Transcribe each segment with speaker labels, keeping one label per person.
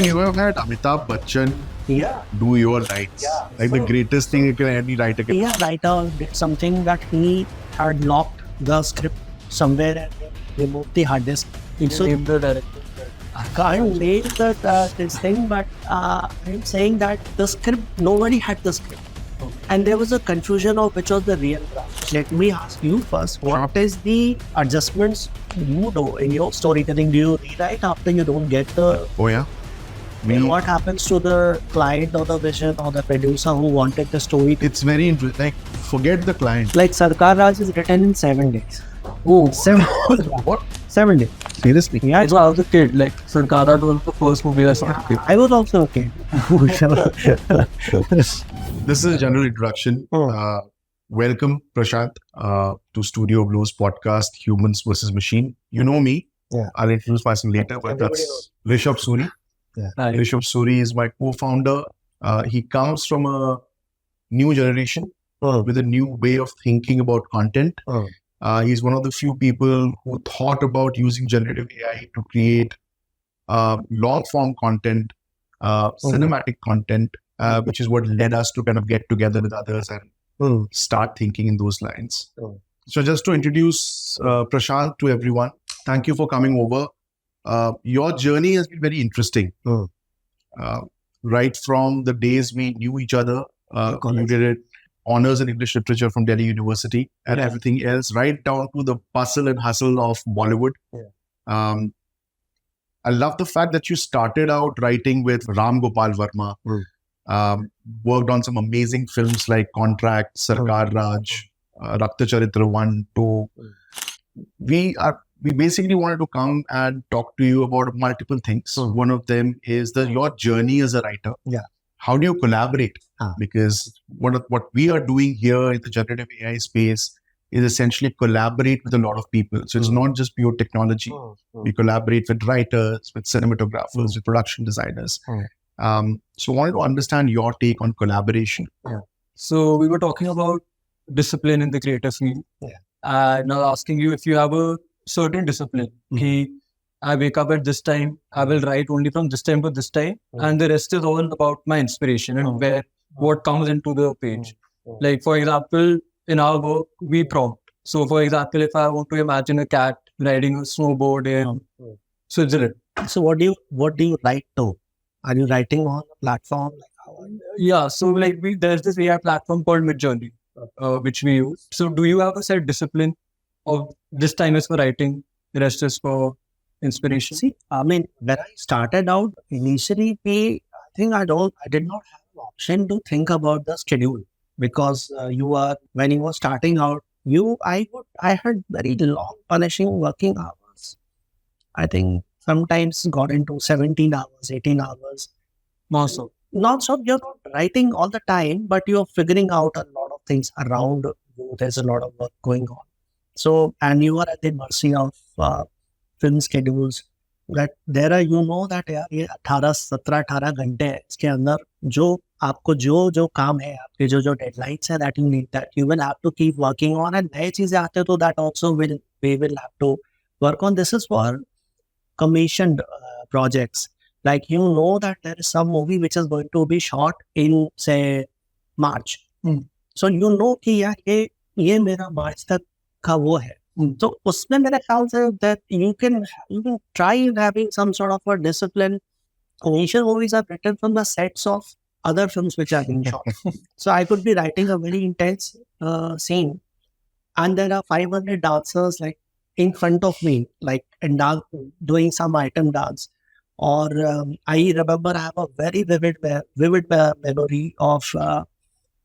Speaker 1: you have had Amitabh Bachchan do your lines. Like the greatest thing any writer can.
Speaker 2: Yeah, writer did something that he had locked the script somewhere and removed the hard disk. So
Speaker 3: the director.
Speaker 2: I can't name this thing, but I'm saying that the script, nobody had the script. And there was a confusion of which was the real draft. Let me ask you first, what is the adjustments you do in your storytelling? Do you rewrite after you don't get the...
Speaker 1: Oh yeah?
Speaker 2: And what happens to the client or the vision or the producer who wanted the story?
Speaker 1: It's very interesting. Like, forget the client.
Speaker 2: Like Sarkar Raj is written in 7 days.
Speaker 3: Oh,
Speaker 2: 7
Speaker 1: What?
Speaker 2: 7 days.
Speaker 1: Seriously?
Speaker 2: Yeah,
Speaker 3: I was a kid. Like Sarkar Raj was the first movie I saw.
Speaker 2: I was also a kid.
Speaker 1: This is a general introduction. Welcome, Prashant, to StudioBlo's podcast, Humans vs. Machine. You know me.
Speaker 2: Yeah.
Speaker 1: I'll introduce myself later, but that's Rishabh Suri.
Speaker 3: Right.
Speaker 1: Rishabh Suri is my co-founder. He comes from a new generation with a new way of thinking about content. He's one of the few people who thought about using generative AI to create long-form content, cinematic content, which is what led us to kind of get together with others and start thinking in those lines. So just to introduce Prashant to everyone, thank you for coming over. Your journey has been very interesting. Right from the days we knew each other, you did honors in English literature from Delhi University and everything else, right down to the bustle and hustle of Bollywood. I love the fact that you started out writing with Ram Gopal Varma, worked on some amazing films like Contract, Sarkar Raj, Rakta Charitra 1, 2. We basically wanted to come and talk to you about multiple things. One of them is your journey as a writer. How do you collaborate? Because what we are doing here in the generative AI space is essentially collaborate with a lot of people. So it's not just pure technology. We collaborate with writers, with cinematographers, with production designers. So I wanted to understand your take on collaboration.
Speaker 3: So we were talking about discipline in the creative field. And I was asking you if you have a certain discipline. I wake up at this time, I will write only from this time to this time, and the rest is all about my inspiration and what comes into the page. Like, for example, in our work, we prompt. So, for example, if I want to imagine a cat riding a snowboard in Switzerland.
Speaker 2: So what do you write to? Are you writing on a platform?
Speaker 3: Yeah, so like there's this AI platform called Midjourney, which we use. So do you have a set discipline of this time is for writing, the rest is for inspiration?
Speaker 2: See, I mean, when I started out, initially, I did not have an option to think about the schedule because when you were starting out, I had very long punishing working hours. I think sometimes got into 17 hours, 18 hours.
Speaker 3: Also.
Speaker 2: Not so you're not writing all the time, but you're figuring out a lot of things around you. There's a lot of work going on. So, and you are at the mercy of film schedules that there are, that यार ये 17-18 घंटे है इसके अंदर जो आपको जो काम है आपके जो deadlines है that you need that you will have to keep working on and नए चीजें आते हैं तो that also we will have to work on. This is for commissioned projects. Like that there is some movie which is going to be shot in say March. So कि यार ये मेरा March तक का वो है. So उसमें मेरे ख्याल से that you can try having some sort of a discipline. Initial movies are written from the sets of other films which are being shot. So I could be writing a very intense scene and there are 500 dancers like in front of me, like and doing some item dance. Or I remember I have a very vivid memory of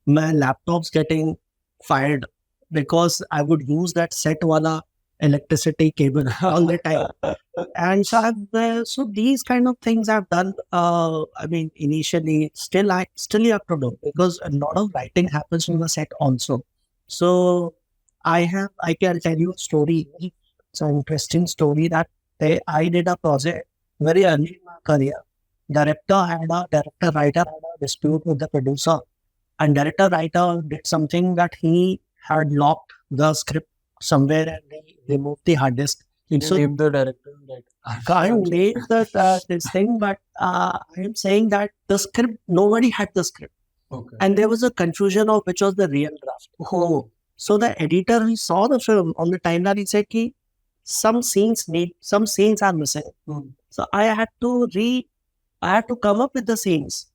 Speaker 2: my laptops getting fired because I would use that set wala electricity cable all the time. And so these kind of things I've done. I mean, initially, still you have to do because a lot of writing happens on the set also. So I can tell you a story. It's an interesting story that I did a project very early in my career. Director-writer had a dispute with the producer, and director-writer did something that he had locked the script somewhere and he removed the hard disk.
Speaker 3: Can you name the director?
Speaker 2: I can't name this thing, but I am saying that the script, nobody had the script.
Speaker 3: Okay.
Speaker 2: And there was a confusion of which was the real draft.
Speaker 3: Oh.
Speaker 2: So the editor, he saw the film on the timeline, he said, ki, some scenes are missing. So I had to come up with the scenes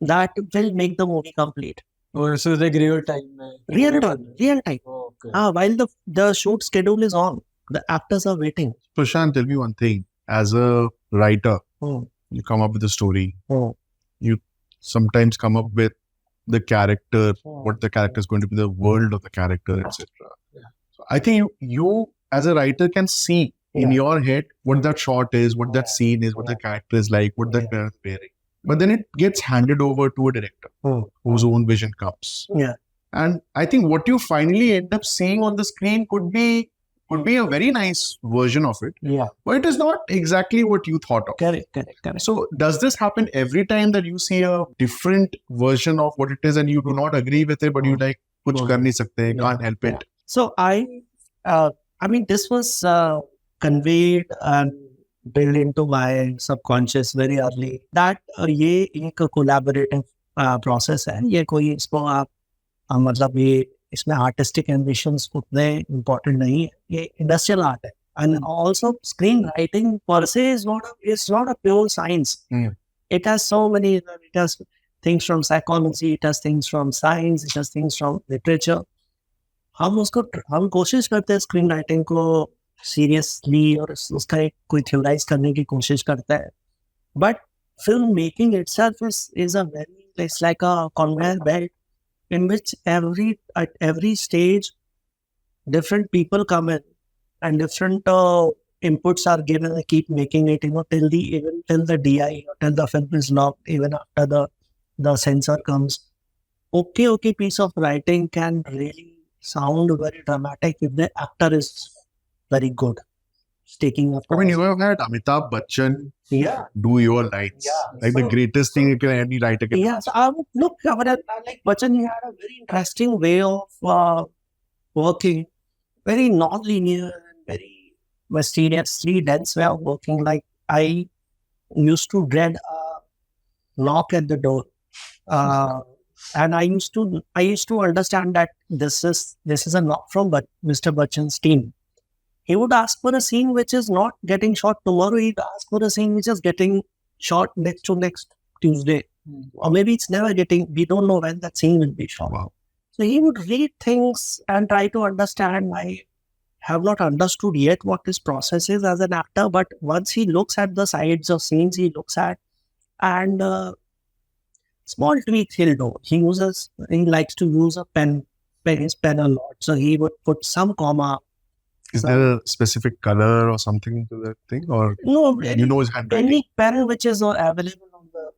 Speaker 2: that will make the movie complete.
Speaker 3: Oh, so it's like real time.
Speaker 2: Real time.
Speaker 3: Oh, okay.
Speaker 2: While the shoot schedule is on, the actors are waiting.
Speaker 1: Prashant, tell me one thing. As a writer,
Speaker 2: Oh.
Speaker 1: you come up with a story.
Speaker 2: Oh.
Speaker 1: You sometimes come up with the character,
Speaker 2: Oh.
Speaker 1: what the character is going to be, the world of the character, etc.
Speaker 3: Yeah.
Speaker 1: So I think you as a writer can see in
Speaker 2: Yeah.
Speaker 1: your head what that shot is, what that
Speaker 2: Yeah.
Speaker 1: scene is, what the character is like, what that
Speaker 2: Yeah.
Speaker 1: character is wearing. But then it gets handed over to a director whose own vision comes.
Speaker 2: Yeah.
Speaker 1: And I think what you finally end up seeing on the screen could be a very nice version of it,
Speaker 2: Yeah.
Speaker 1: but it is not exactly what you thought of.
Speaker 2: Correct.
Speaker 1: So does this happen every time that you see a different version of what it is and you do not agree with it, but you like, kuch kar nahi sakte, can't help it?
Speaker 2: So I mean, this was conveyed and built into my subconscious very early that ये एक collaborative process है. ये कोई इसको आप मतलब ये इसमें artistic ambitions उतने important नहीं है. ये industrial art है. And also screenwriting per se is not a pure science. It has so many, it has things from psychology, it has things from science, it has things from literature. हम कोशिश करते हैं screen writing को seriously और उसका एक कोई theorise करने की कोशिश करता है, but film making itself is a very, it's like a conveyor belt in which at every stage different people come in and different inputs are given and keep making it, till the DI or till the film is locked, even after the censor comes. Okay piece of writing can really sound very dramatic if the actor is very good. Taking up.
Speaker 1: I mean, you have had Amitabh Bachchan do your lines. Like the greatest thing any writer can.
Speaker 2: Yeah, so look, like Bachchan, he had a very interesting way of working, very non-linear and very mysteriously dense way of working. Like I used to dread a knock at the door, and I used to understand that this is a knock from Mr. Bachchan's team. He would ask for a scene which is not getting shot tomorrow. He'd ask for a scene which is getting shot next Tuesday. Or maybe it's never getting, we don't know when that scene will be shot.
Speaker 1: Wow.
Speaker 2: So he would read things and try to understand. I have not understood yet what his process is as an actor, but once he looks at the sides of scenes, he looks at, and small tweaks he'll do. He likes to use his pen a lot. So he would put some comma.
Speaker 1: Is there a specific color or something to that thing? Or
Speaker 2: no,
Speaker 1: his handwriting?
Speaker 2: Any pen which is available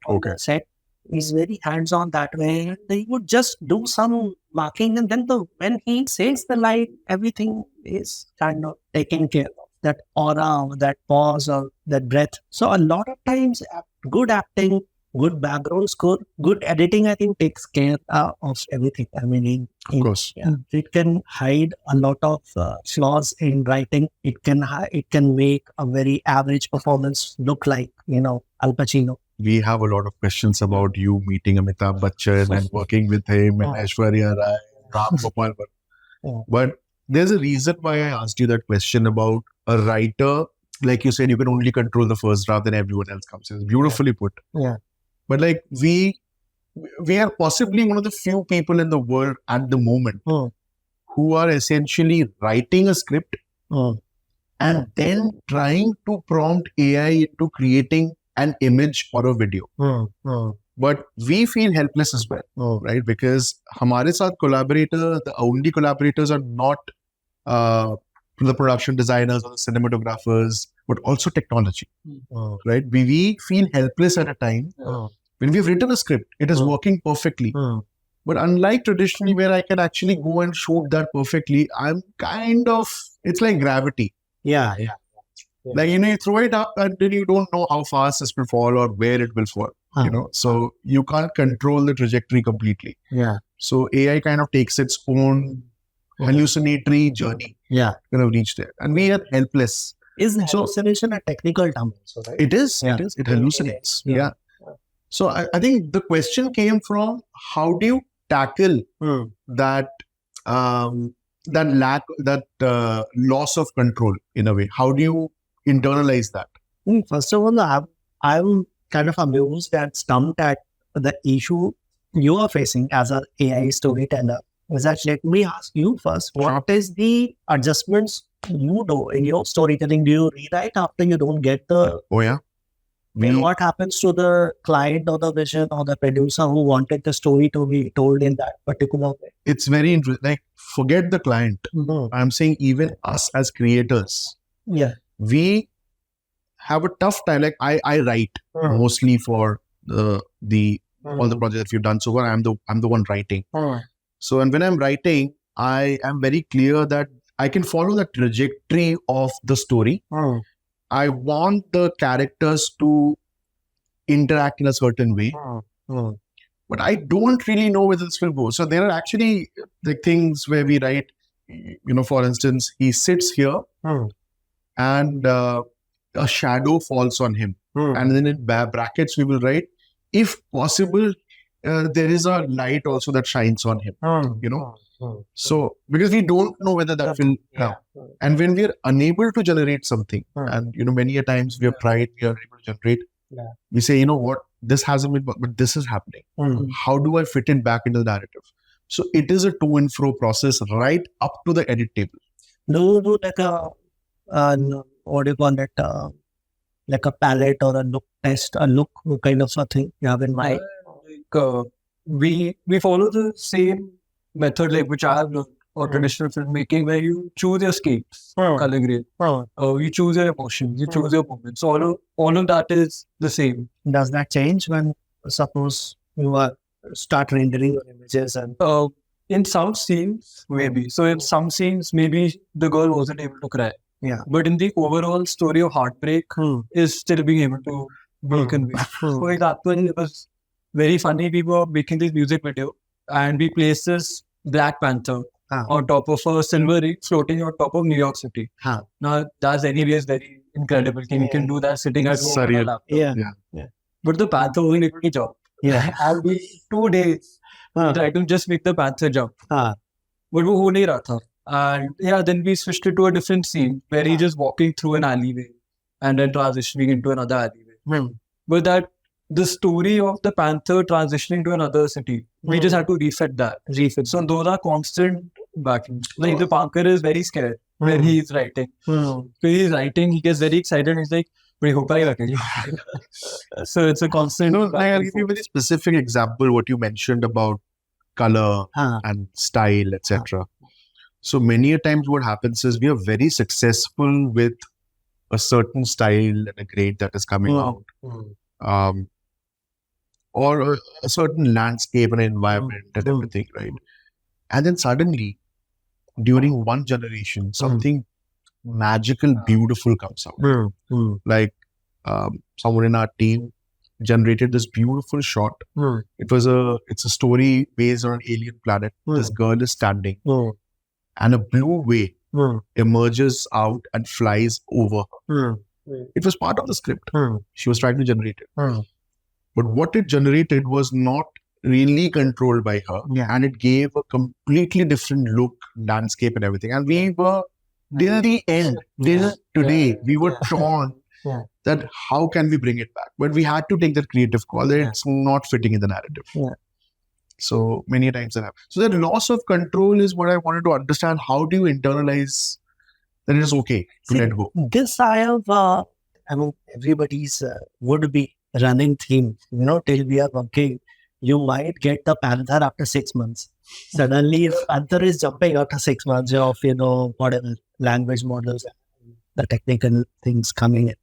Speaker 2: on the set, he's very hands-on that way. And he would just do some marking, and then when he says the line, everything is kind of taken care of. That aura, that pause, or that breath. So a lot of times, good acting, good background score, good editing, I think, takes care of everything. I mean,
Speaker 1: of course,
Speaker 2: it can hide a lot of flaws in writing. It can make a very average performance look like, Al Pacino.
Speaker 1: We have a lot of questions about you meeting Amitabh Bachchan and working with him and Aishwarya Rai, Ram Gopal Varma. But there's a reason why I asked you that question about a writer. Like you said, you can only control the first draft and everyone else comes in. It's beautifully put.
Speaker 2: Yeah.
Speaker 1: But like we are possibly one of the few people in the world at the moment who are essentially writing a script and then trying to prompt AI into creating an image or a video. But we feel helpless as well, right? Because हमारे साथ the only collaborators are not the production designers or the cinematographers, but also technology, right? We feel helpless at a time. When we've written a script, it is working perfectly. But unlike traditionally where I can actually go and shoot that perfectly, it's like gravity.
Speaker 2: Yeah.
Speaker 1: Like, you throw it up and then you don't know how fast this will fall or where it will fall, So you can't control the trajectory completely.
Speaker 2: Yeah.
Speaker 1: So AI kind of takes its own hallucinatory journey.
Speaker 2: Yeah.
Speaker 1: Reach there. And we are helpless.
Speaker 2: Is hallucination a technical term also, right?
Speaker 1: It is.
Speaker 2: Yeah.
Speaker 1: It is. It hallucinates.
Speaker 2: Yeah.
Speaker 1: Yeah. So I think the question came from how do you tackle that loss of control in a way? How do you internalize that?
Speaker 2: First of all, I'm kind of amused and stumped at the issue you are facing as an AI storyteller. Is that, let me ask you first, what is the adjustments you do in your storytelling? Do you rewrite after you don't get the...
Speaker 1: Oh yeah.
Speaker 2: And what happens to the client or the vision or the producer who wanted the story to be told in that particular way?
Speaker 1: It's very interesting. Like, forget the client. I'm saying even us as creators, we have a tough time. Like I write mostly for the all the projects that we've done so far. I'm the one writing. So, and when I'm writing, I am very clear that I can follow the trajectory of the story. I want the characters to interact in a certain way, but I don't really know where this will go. So there are actually the things where we write, for instance, he sits here and a shadow falls on him. And then in brackets, we will write, if possible, there is a light also that shines on him, So, because we don't know whether that will come. And when we are unable to generate something, and, many a times we have tried, we are able to generate, we say, you know what, this hasn't been, but this is happening. How do I fit it back into the narrative? So it is a to and fro process right up to the edit table.
Speaker 2: Do like a, what do you call it, like a palette or a look test, a look kind of a thing you have in mind?
Speaker 3: We follow the same method like which I have learned or traditional filmmaking, where you choose your scapes, color grade, you choose your emotions, you choose your moments. So all of that is the same.
Speaker 2: Does that change when, suppose, you start rendering your images? And
Speaker 3: in some scenes, maybe. So in some scenes, maybe the girl wasn't able to cry. But in the overall story of heartbreak, is still being able to be conveyed. For example, it was very funny. We were making this music video, and we placed this Black Panther on top of a silver rig floating on top of New York City. Now, that's anyways very incredible. You can do that sitting at home on a laptop. But the Panther wasn't able to jump. And we 2 days tried to just make the Panther jump. But वो हो नहीं रहा था. And then we switched it to a different scene where he's just walking through an alleyway and then transitioning into another alleyway. But that the story of the Panther transitioning to another city, we just had to reset that. So those are constant battles. Like the Dipankar is very scared when he's writing. So he's writing, he gets very excited. He's like, so it's a constant.
Speaker 1: I'll give you a very specific example. What you mentioned about color and style, etc. So many a times what happens is we are very successful with a certain style and a grade that is coming out. Or a certain landscape and environment and everything, right? And then suddenly, during one generation, something magical, beautiful comes out. Like someone in our team generated this beautiful shot. It's a story based on an alien planet. This girl is standing, and a blue wave emerges out and flies over her. It was part of the script. She was trying to generate it. But what it generated was not really controlled by her. And it gave a completely different look, landscape and everything. And we were, till the end, till today, we were torn that how can we bring it back? But we had to take that creative call that it's not fitting in the narrative. So many times that happens. So that loss of control is what I wanted to understand. How do you internalize that it is okay to let go?
Speaker 2: This I have, everybody's would be running theme, till we are working. You might get the Panther after 6 months. Suddenly, if Panther is jumping after 6 months of, whatever language models, the technical things coming in.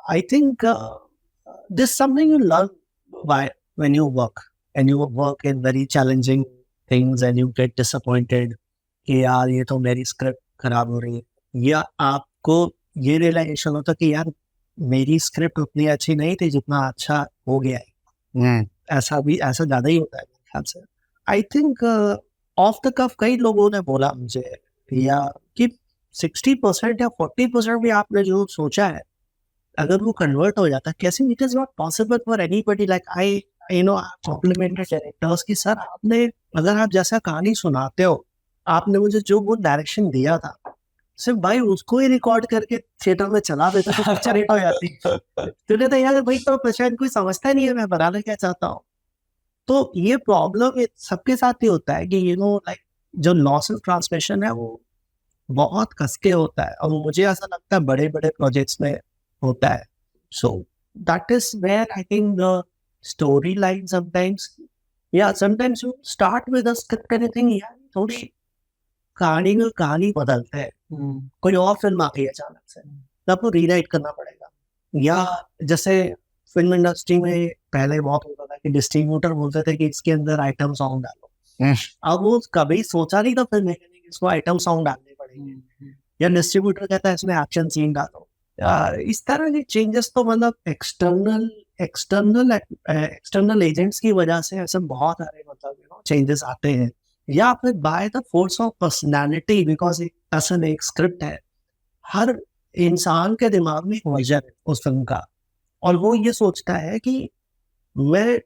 Speaker 2: I think this is something you learn when you work. And you work in very challenging things and you get disappointed. कि यार ये तो मेरी script खराब हो रही है. या आपको ये रियलाइजेशन होता कि यार मेरी स्क्रिप्ट उतनी अच्छी नहीं थी जितना अच्छा हो गया है. ऐसा ज़्यादा ही होता है मेरे ख्याल से. आई थिंक ऑफ द कफ कई लोगों ने बोला मुझे कि 60% या 40% भी आपने जो सोचा है अगर वो कन्वर्ट हो जाता है, कैसे it is not possible for anybody like I complimented directors की सर आपने अगर आप जैसा कहानी सुनाते हो, आपने मुझे जो वो डायरेक्शन दिया था सिर्फ भाई उसको ही रिकॉर्ड करके थिएटर में चला देता तो पिक्चर हिट हो जाती। तो कहता यार भाई तो प्रशांत कोई समझता नहीं है मैं बनाना क्या चाहता हूँ। तो ये प्रॉब्लम सबके साथ ही होता है कि लाइक जो लॉस ऑफ ट्रांसमिशन है वो बहुत कस के होता है और मुझे ऐसा लगता है बड़े बड़े प्रोजेक्ट्स में होता है। So that is where I think the story line sometimes you start with a script anything यार थोड़ी कहानी बदलते हैं, कोई और फिल्म आ गई अचानक से तो आपको रीराइट करना पड़ेगा। या जैसे फिल्म इंडस्ट्री में पहले बहुत होता था कि डिस्ट्रीब्यूटर बोलते थे कि इसके अंदर आइटम सॉन्ग डालो, अब वो कभी सोचा नहीं था फिल्म मेकर ने कि इसको आइटम सॉन्ग डालने पड़ेंगे, या डिस्ट्रीब्यूटर कहता है इसमें एक्शन सीन डालो। इस तरह के चेंजेस तो मतलब एक्सटर्नल एजेंट्स की वजह से ऐसे बहुत सारे मतलब चेंजेस आते हैं, या फिर by the force of personality because असल एक स्क्रिप्ट है, हर इंसान के दिमाग में एक वर्जन है उस फिल्म का और वो ये सोचता है कि मैं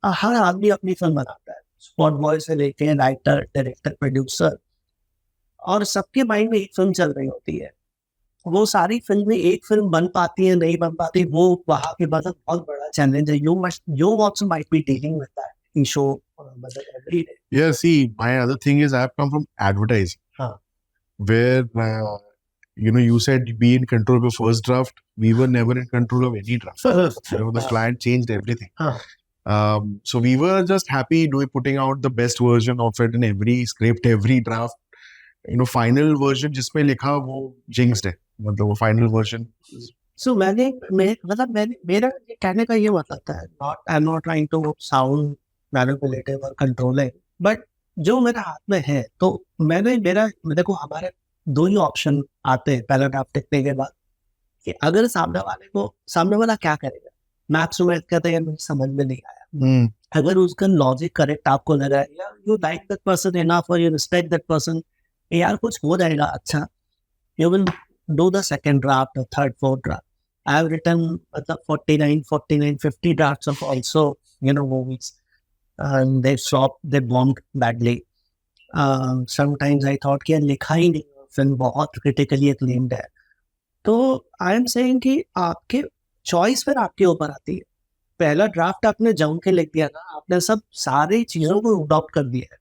Speaker 2: हर आदमी अपनी फिल्म बनाता है, स्पॉट बॉय से लेके राइटर डायरेक्टर प्रोड्यूसर, और सबके माइंड में एक फिल्म चल रही होती है। वो सारी फिल्में एक फिल्म बन पाती है नहीं बन पाती वो वहाँ के बाद बहुत बड़ा चैलेंज है। You also might be dealing with that in show every day.
Speaker 1: Yeah, see, my other thing is I have come from advertising, where you said be in control of your first draft. We were never in control of any draft. The client changed everything. So we were just happy putting out the best version of it in every script, every draft. Final version जिसमें लिखा वो jinxed है, मतलब वो final version.
Speaker 2: So मेरा कहने का ये मतलब है, I'm not trying to sound manipulative or controlling, but जो मेरे हाथ में है तो मेरे को हमारे दो ही ऑप्शन आते हैं पहला ड्राफ्ट लिखने के बाद कि अगर सामने वाला क्या करेगा, मैथ्स में कहते हैं मुझे समझ में नहीं आया, अगर उसका लॉजिक करेक्ट आपको लगा है या you like that person enough और यू रिस्पेक्ट दैट पर्सन, यार कुछ हो जाएगा अच्छा, you will do the second draft और third fourth draft. I have written मतलब 49 50 drafts of also movies and they bombed badly. Sometimes I thought कि लिखा ही नहीं, फिल्म बहुत क्रिटिकली एक्लेम्ड है। तो आई एम सेइंग कि आपके चॉइस फिर आपके ऊपर आती है। पहला ड्राफ्ट आपने जम के लिख दिया ना, आपने सब सारी चीज़ों को अडॉप्ट कर दिया है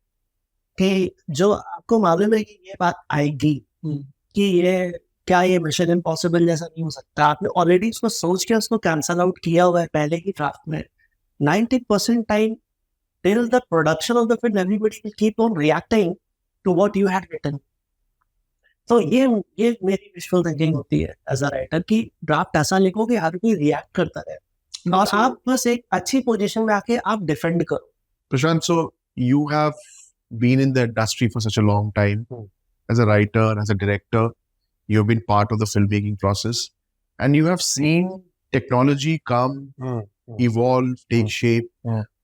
Speaker 2: कि जो आपको मालूम है कि ये बात आएगी कि ये मिशन इम्पॉसिबल जैसा नहीं हो सकता, आपने ऑलरेडी उसको सोच के उसको कैंसल आउट किया हुआ है पहले ही ड्राफ्ट में। 90% time till the production of the film everybody will keep on reacting to what you had written. तो ये मेरी विजुअल थिंकिंग होती है एज अ राइटर कि ड्राफ्ट ऐसा लिखो कि हर कोई रिएक्ट करता रहे और आप बस एक अच्छी पोजीशन में आके आप डिफेंड करो।
Speaker 1: Prashant, so you have been in the industry for such a long time. As a writer, as a director, you've been part of the filmmaking process and you have seen technology come, evolve, take shape.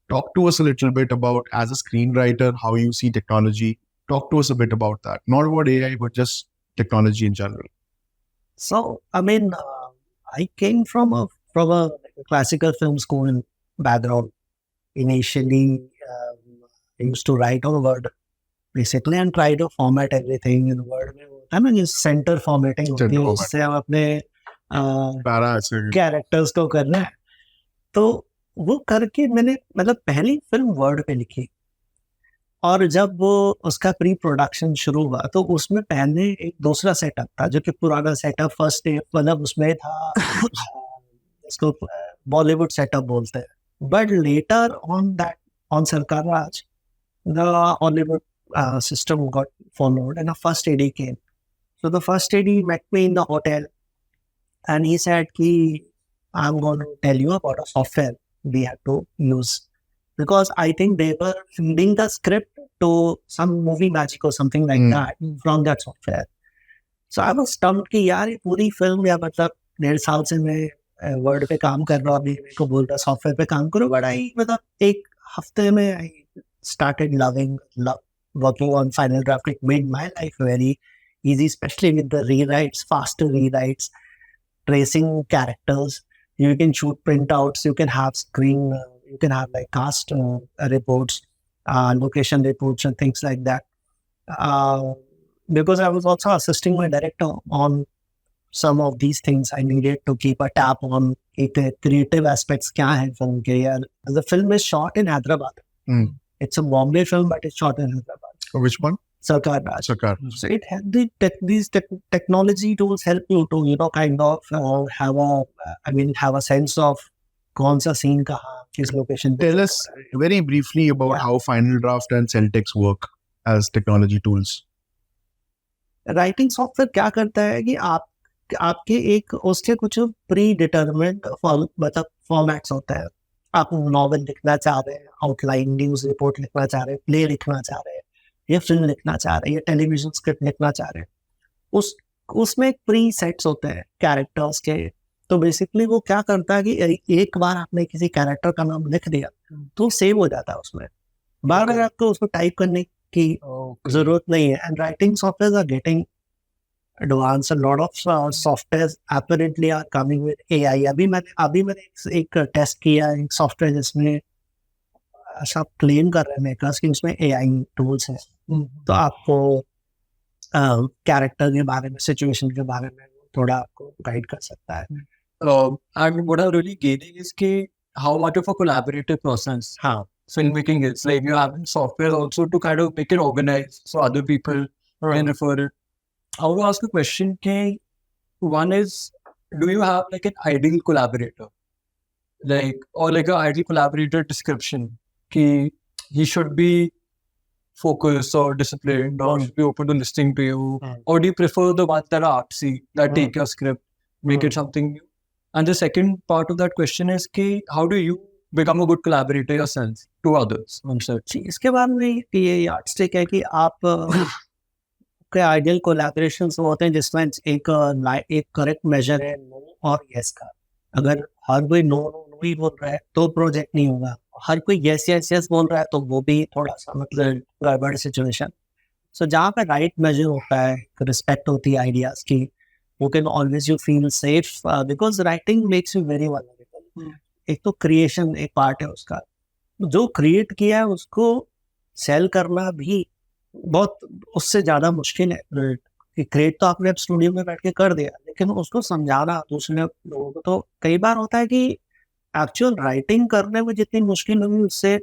Speaker 1: Talk to us a little bit about, as a screenwriter, how you see technology. Talk to us a bit about that. Not about AI, but just technology in general.
Speaker 2: So, I mean, I came from a classical film school background. Initially, I used to write on Word, basically, and try to format everything in Word. I mean, it's center formatting होती है, उससे हम अपने characters को करना है। तो वो करके मैंने मतलब पहली फिल्म वर्ड पे लिखी और जब वो उसका प्री प्रोडक्शन शुरू हुआ तो उसमें पहले एक दूसरा सेटअप था जो कि पुराना सेटअप फर्स्ट मतलब उसमें था इसको बॉलीवुड सेटअप बोलते हैं, but later on Sarkar Raj the Hollywood system got followed and a first AD came. So the first AD met me in the hotel and he said ki I'm going to tell you about a software we had to use because I think they were feeding the script to some movie magic or something like that from that software. So I was stumped कि यार ये पूरी film या मतलब 1.5 साल से मैं word पे काम कर रहा हूँ, अभी मेरे को बोल रहा सॉफ्टवेयर पे काम करो, बट आई मतलब एक हफ्ते में आई started loving working on final draft. It made my life very easy, especially with the rewrites, faster rewrites, tracing characters. You can shoot printouts, you can have you can have like cast reports, location reports and things like that. Because I was also assisting my director on some of these things, I needed to keep a tab on creative aspects kya hai film ke yaar. The film is shot in Hyderabad. It's a Bombay film, but it's shot in Hyderabad.
Speaker 1: Which one?
Speaker 2: Sarkar Raj.
Speaker 1: Sarkar.
Speaker 2: So it had these technology tools help you to kind of have a sense of kaun sa scene kahan, kis location.
Speaker 1: Tell us very briefly about how Final Draft and Celtex work as technology tools.
Speaker 2: Writing software क्या करता है कि आपके एक उसके कुछ pre determined मतलब formats होता है. आप नॉवेल लिखना चाह रहे हैं, आउटलाइन न्यूज रिपोर्ट लिखना चाह रहे हैं, प्ले लिखना चाह रहे हैं, या फिल्म लिखना चाह रहे हैं, या टेलीविजन स्क्रिप्ट लिखना चाह रहे हैं, उसमें एक प्री सेट्स होते हैं कैरेक्टर्स के. तो बेसिकली वो क्या करता है कि एक बार आपने किसी कैरेक्टर का नाम लिख दिया तो सेव हो जाता है उसमें, बार बार आपको उसको टाइप करने की जरूरत नहीं है. And writing software are getting advance. Lot of software apparently are coming with AI. अभी मैंने एक टेस्ट किया एक सॉफ्टवेयर जिसमें ऐसा क्लेम कर रहे हैं मेकर्स कि उसमें AI टूल्स हैं, तो आपको कैरेक्टर के बारे में, सिचुएशन के बारे में थोड़ा आपको गाइड कर सकता है.
Speaker 3: And what I'm really gaining is how much of a collaborative process filmmaking is. Like you have software also to kind of make it organized so other people can refer it. I want to ask a question. One is, do you have like an ideal collaborator? Or like an ideal collaborator description? He should be focused or disciplined or should be open to listening to you? Or do you prefer the ones that are artsy, that take your script, make it something new? And the second part of that question is how do you become a good collaborator yourself to others on set?
Speaker 2: इसके बाद में ये yardstick है कि आप के ideal collaborations होते हैं जिसमें एक करेक्ट मेजर है नो और यस का. अगर हर कोई नो ही बोल रहा है तो प्रोजेक्ट नहीं होगा. हर कोई यस बोल रहा है तो वो भी थोड़ा सा मतलब गड़बड़ सिचुएशन. सो जहाँ पे राइट मेजर होता है, रिस्पेक्ट होती है आइडियाज की, you can always you feel safe because writing makes you very vulnerable. एक तो क्रिएशन एक पार्ट है उसका, जो क्रिएट किया है उसको सेल करना भी बहुत उससे ज़्यादा मुश्किल है. कि क्रिएट तो आपने स्टूडियो में बैठ के कर दिया, लेकिन उसको समझाना दूसरे लोगों को, तो कई बार होता है कि एक्चुअल राइटिंग करने में जितनी मुश्किल होगी उससे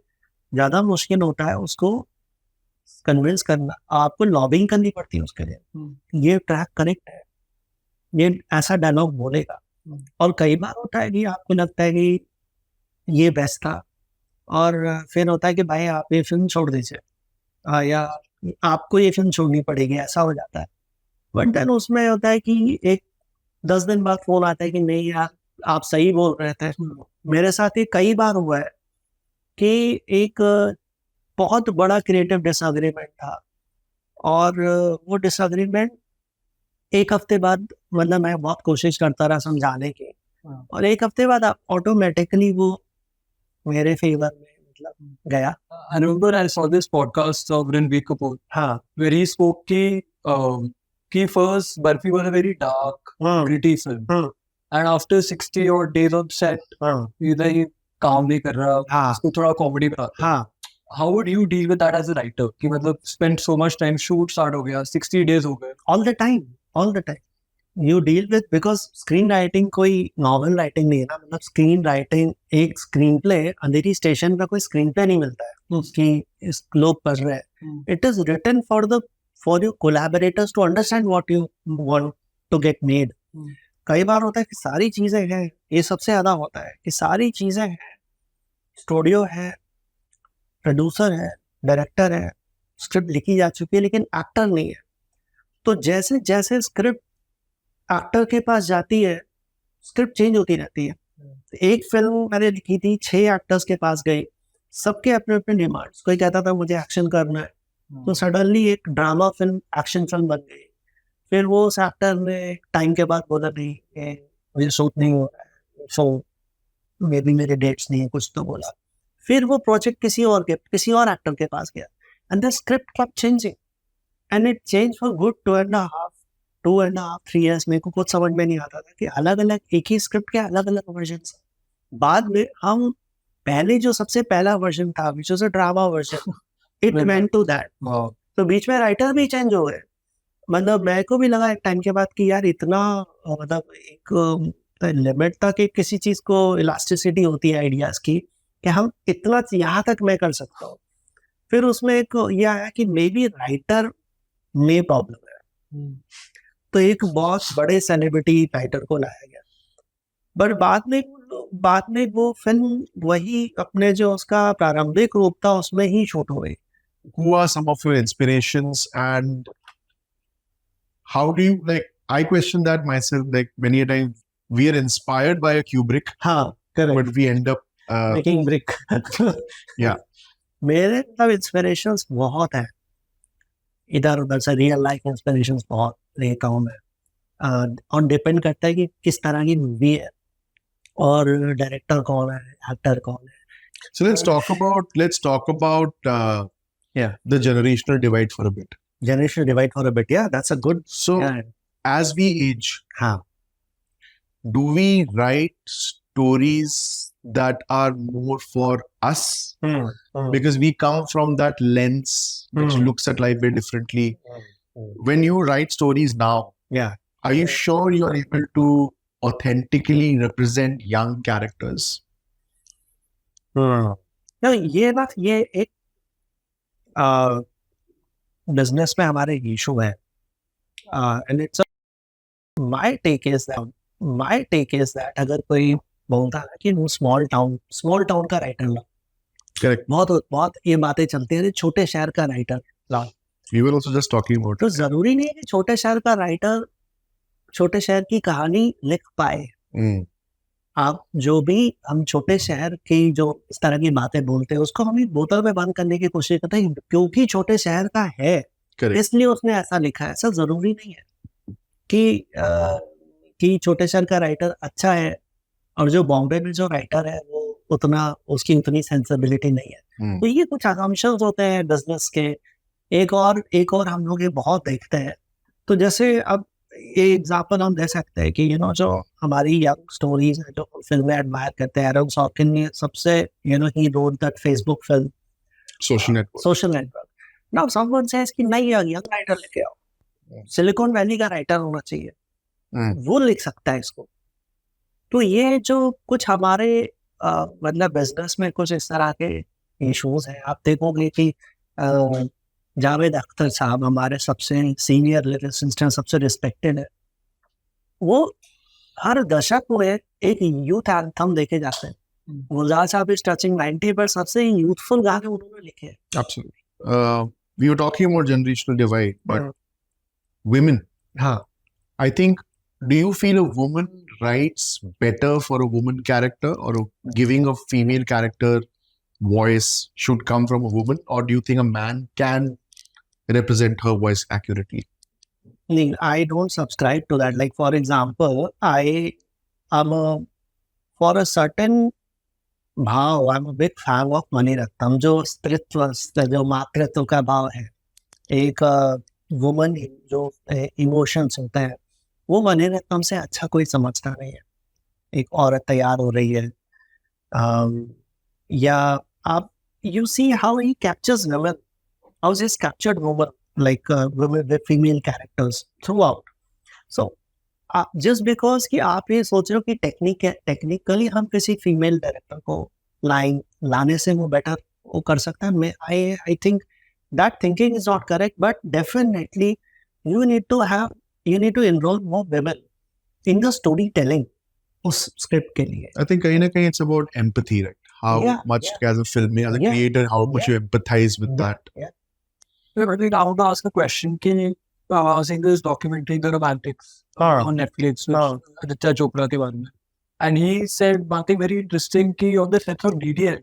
Speaker 2: ज़्यादा मुश्किल होता है उसको कन्विंस करना. आपको लॉबिंग करनी पड़ती है उसके लिए, ये ट्रैक करेक्ट है, ये ऐसा डायलॉग बोलेगा. और कई बार होता है कि आपको लगता है कि ये बेस्ट था और फिर होता है कि भाई आप ये फिल्म छोड़ दीजिए या आपको ये फिल्म छोड़नी पड़ेगी, ऐसा हो जाता है. बट देन उसमें होता है कि एक 10 दिन बाद फोन आता है कि नहीं यार आप सही बोल रहे थे. मेरे साथ ये कई बार हुआ है कि एक बहुत बड़ा क्रिएटिव डिसएग्रीमेंट था और वो डिसएग्रीमेंट एक हफ्ते बाद, मतलब मैं बहुत कोशिश करता रहा समझाने की, और एक हफ्ते बाद ऑटोमेटिकली वो मेरे फेवर में मतलब गया.
Speaker 3: I remember I saw this podcast of Ranveer Kapoor, where he spoke कि first Barfi was a very dark, gritty film, and after 60 odd days on set, इधर ही काम नहीं कर रहा, उसको थोड़ा कॉमेडी बनाता. How would you deal with that as a writer? कि मतलब spend so much time, shoot start हो गया, 60 days हो गए.
Speaker 2: All the time you deal with, because screen writing कोई नॉवल राइटिंग नहीं है ना. मतलब स्क्रीन राइटिंग एक स्क्रीन प्ले, अंधेरी स्टेशन का कोई स्क्रीन प्ले नहीं मिलता है कि इस लोग पढ़ रहे हैं. It is written for your collaborators to understand what you want to get made. कई बार होता है कि सारी चीजें हैं, ये सबसे ज्यादा होता है कि सारी चीजें हैं, स्टूडियो है, प्रोड्यूसर है, डायरेक्टर है, स्क्रिप्ट लिखी जा चुकी है, लेकिन एक्टर नहीं है. तो जैसे जैसे स्क्रिप्ट एक्टर के पास जाती है, स्क्रिप्ट चेंज होती रहती है. एक फिल्म मैंने लिखी थी, 6 एक्टर्स के पास गई, सबके अपने अपने डिमांड्स. कोई कहता था मुझे एक्शन करना है, तो सडनली एक ड्रामा फिल्म एक्शन फिल्म बन गई. फिर वो उस एक्टर ने टाइम के बाद बोला नहीं मुझे शूट नहीं हो रहा है, सो मे बी मेरे डेट्स नहीं है, कुछ तो बोला. फिर वो प्रोजेक्ट किसी और एक्टर के पास गया, and the script kept changing. And it change for good 2.5 3 years. मेरे को कुछ समझ में नहीं आता था कि अलग अलग एक ही स्क्रिप्ट के अलग अलग वर्जन। बाद में हम पहले जो सबसे पहला वर्जन था which was a drama version, it went to that. तो बीच में राइटर भी चेंज हो गए। मतलब मेरे को भी लगा एक टाइम के बाद कि यार इतना मतलब एक लिमिट तक एक किसी चीज को इलास्टिसिटी होती है आइडियाज की कि हम इतना यहाँ तक मैं कर सकता हूँ। फिर उसमें एक ये आया कि मे बी राइटर में प्रॉब्लम है, तो एक बहुत बड़े सेलिब्रिटी राइटर को लाया गया। बट बाद में वो फिल्म वही अपने जो उसका प्रारंभिक रूप था उसमें ही शूट हो गई।
Speaker 1: Who are some of your inspirations, and how do you, like, I question that myself, like many a time we are inspired by a Kubrick,
Speaker 2: हाँ correct,
Speaker 1: but we end up
Speaker 2: making brick.
Speaker 1: yeah,
Speaker 2: मेरे मतलब inspirations बहुत है, इधर उधर से real life inspirations बहुत लेता हूँ मैं। और डिपेंड करता है कि किस तरह की मूवी है और डायरेक्टर कौन है, एक्टर कौन है।
Speaker 1: so let's talk about
Speaker 2: Yeah.
Speaker 1: the generational divide for a bit.
Speaker 2: Generational divide for a bit, yeah, that's a good.
Speaker 1: So
Speaker 2: Yeah.
Speaker 1: as we age,
Speaker 2: हाँ
Speaker 1: do we write stories that are more for us, because we come from that lens which looks at life very differently? When you write stories now,
Speaker 2: yeah,
Speaker 1: are you sure you are able to authentically represent young characters?
Speaker 2: no, ये एक business में हमारे issue है। And it's my take is that अगर कोई बोलता है कि वो स्मॉल टाउन का राइटर ला,
Speaker 1: Correct.
Speaker 2: बहुत ये बातें चलती है छोटे शहर का राइटर ला।
Speaker 1: We were also just talking about
Speaker 2: तो
Speaker 1: it.
Speaker 2: जरूरी नहीं है कि छोटे शहर का राइटर छोटे शहर की कहानी लिख पाए। आप जो भी हम छोटे शहर की जो इस तरह की बातें बोलते हैं उसको हम एक बोतल में बंद करने की कोशिश करते हैं क्योंकि छोटे शहर का है
Speaker 1: Correct.
Speaker 2: इसलिए उसने ऐसा लिखा है। ऐसा जरूरी नहीं है कि छोटे शहर का राइटर अच्छा है और जो बॉम्बे में जो राइटर है वो उसकी उतनी सेंसिबिलिटी नहीं है। तो ये कुछ असम्पशंस होते हैं बिजनेस के। एक और हम लोग ये बहुत देखते हैं। तो जैसे अब ये एग्जांपल हम दे सकते हैं कि जो हमारी यंग स्टोरीज है जो फिल्में एडमायर करते हैं। एरन सॉर्किन ने सबसे he wrote that Facebook film Social Network. Now someone says कि नहीं यंग राइटर लेके आओ, सिलिकॉन वैली का राइटर होना चाहिए, वो लिख सकता है इसको। तो ये जो कुछ हमारे मतलब बिजनेस में कुछ इस तरह के इश्यूज हैं। आप देखोगे कि जावेद अख्तर साहब हमारे सबसे सीनियर लिरिसिस्ट हैं, सबसे रिस्पेक्टेड है। वो हर दशक में एक यूथ एंथम देखे जाते हैं। गुलजार साहब इज टचिंग 90 पर सबसे यूथफुल गाने उन्होंने लिखे हैं।
Speaker 1: Absolutely. We were talking about generational divide, but women.
Speaker 2: हाँ,
Speaker 1: I think, do you feel a woman writes better for a woman character, or giving a female character voice should come from a woman, or do you think a man can represent her voice accurately?
Speaker 2: I don't subscribe to that. Like, for example, I am for a certain भाव, I'm a big fan of Mani Ratnam, जो स्त्रीत्व, जो मातृत्व का भाव है। एक woman जो emotions होते हैं वो मणि रत्नम से अच्छा कोई समझता नहीं है। एक औरत तैयार हो रही है या आप you see how he captures women, how he's captured women, like women with female characters throughout. So just because कि आप ये सोच रहे हो कि टेक्निकली हम किसी फीमेल डायरेक्टर को लाने से वो बेटर वो कर सकता है, I think that thinking is not correct, but definitely you need to enroll more women in the storytelling उस स्क्रिप्ट के लिए।
Speaker 1: I think कहीं ना कहीं it's about empathy, right? How much as a filmmaker, as a creator, how much you empathize with that.
Speaker 3: I think I want to ask a question. I was seeing this documentary, The Romantics, on Netflix, with Rakta Charitra के बारे में, and he said something very interesting कि on the set of DDL,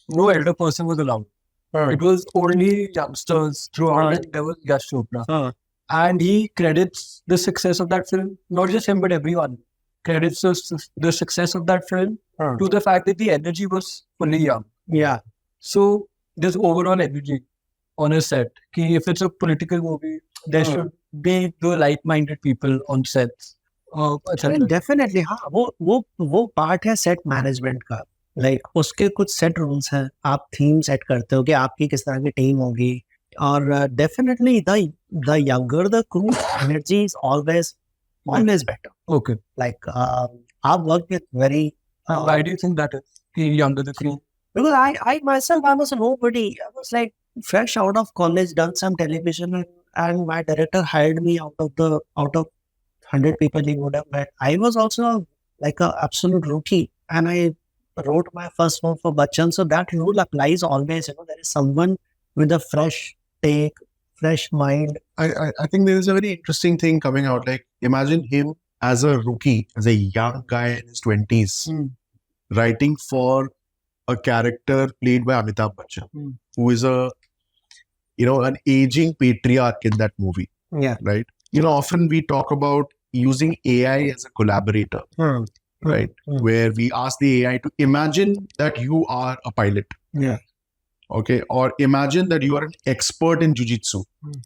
Speaker 3: no elder person was allowed. It was only youngsters throughout, and there was Yash Chopra. And he credits the success of that film, not just him, but everyone. Credits the success of that film to the fact that the energy was fully young.
Speaker 2: Yeah.
Speaker 3: So there's overall energy. on a set. Ki if it's a political movie, there should be the like-minded people on sets. अच्छा लगता है.
Speaker 2: Definitely हाँ, वो part है set management का. Like उसके कुछ set rules हैं. आप थीम सेट करते हो कि आपकी किस तरह की टीम होगी. और definitely the younger the crew, energy is always better.
Speaker 3: Okay.
Speaker 2: Like I've worked with very
Speaker 3: Why do you think that is? Ki younger the crew.
Speaker 2: because I myself, I was a nobody. I was like fresh out of college, done some television, and my director hired me out of 100 people he would have met. I was also like a absolute rookie, and I wrote my first film for Bachchan. So that rule applies always. There is someone with a fresh take, fresh mind.
Speaker 1: I think there is a very interesting thing coming out. Like, imagine him as a rookie, as a young guy in his 20s, writing for a character played by Amitabh Bachchan, who is an aging patriarch in that movie.
Speaker 2: Yeah.
Speaker 1: Right? Often we talk about using AI as a collaborator, right? Where we ask the AI to imagine that you are a pilot.
Speaker 2: Yeah.
Speaker 1: Okay. Or imagine that you are an expert in jiu-jitsu.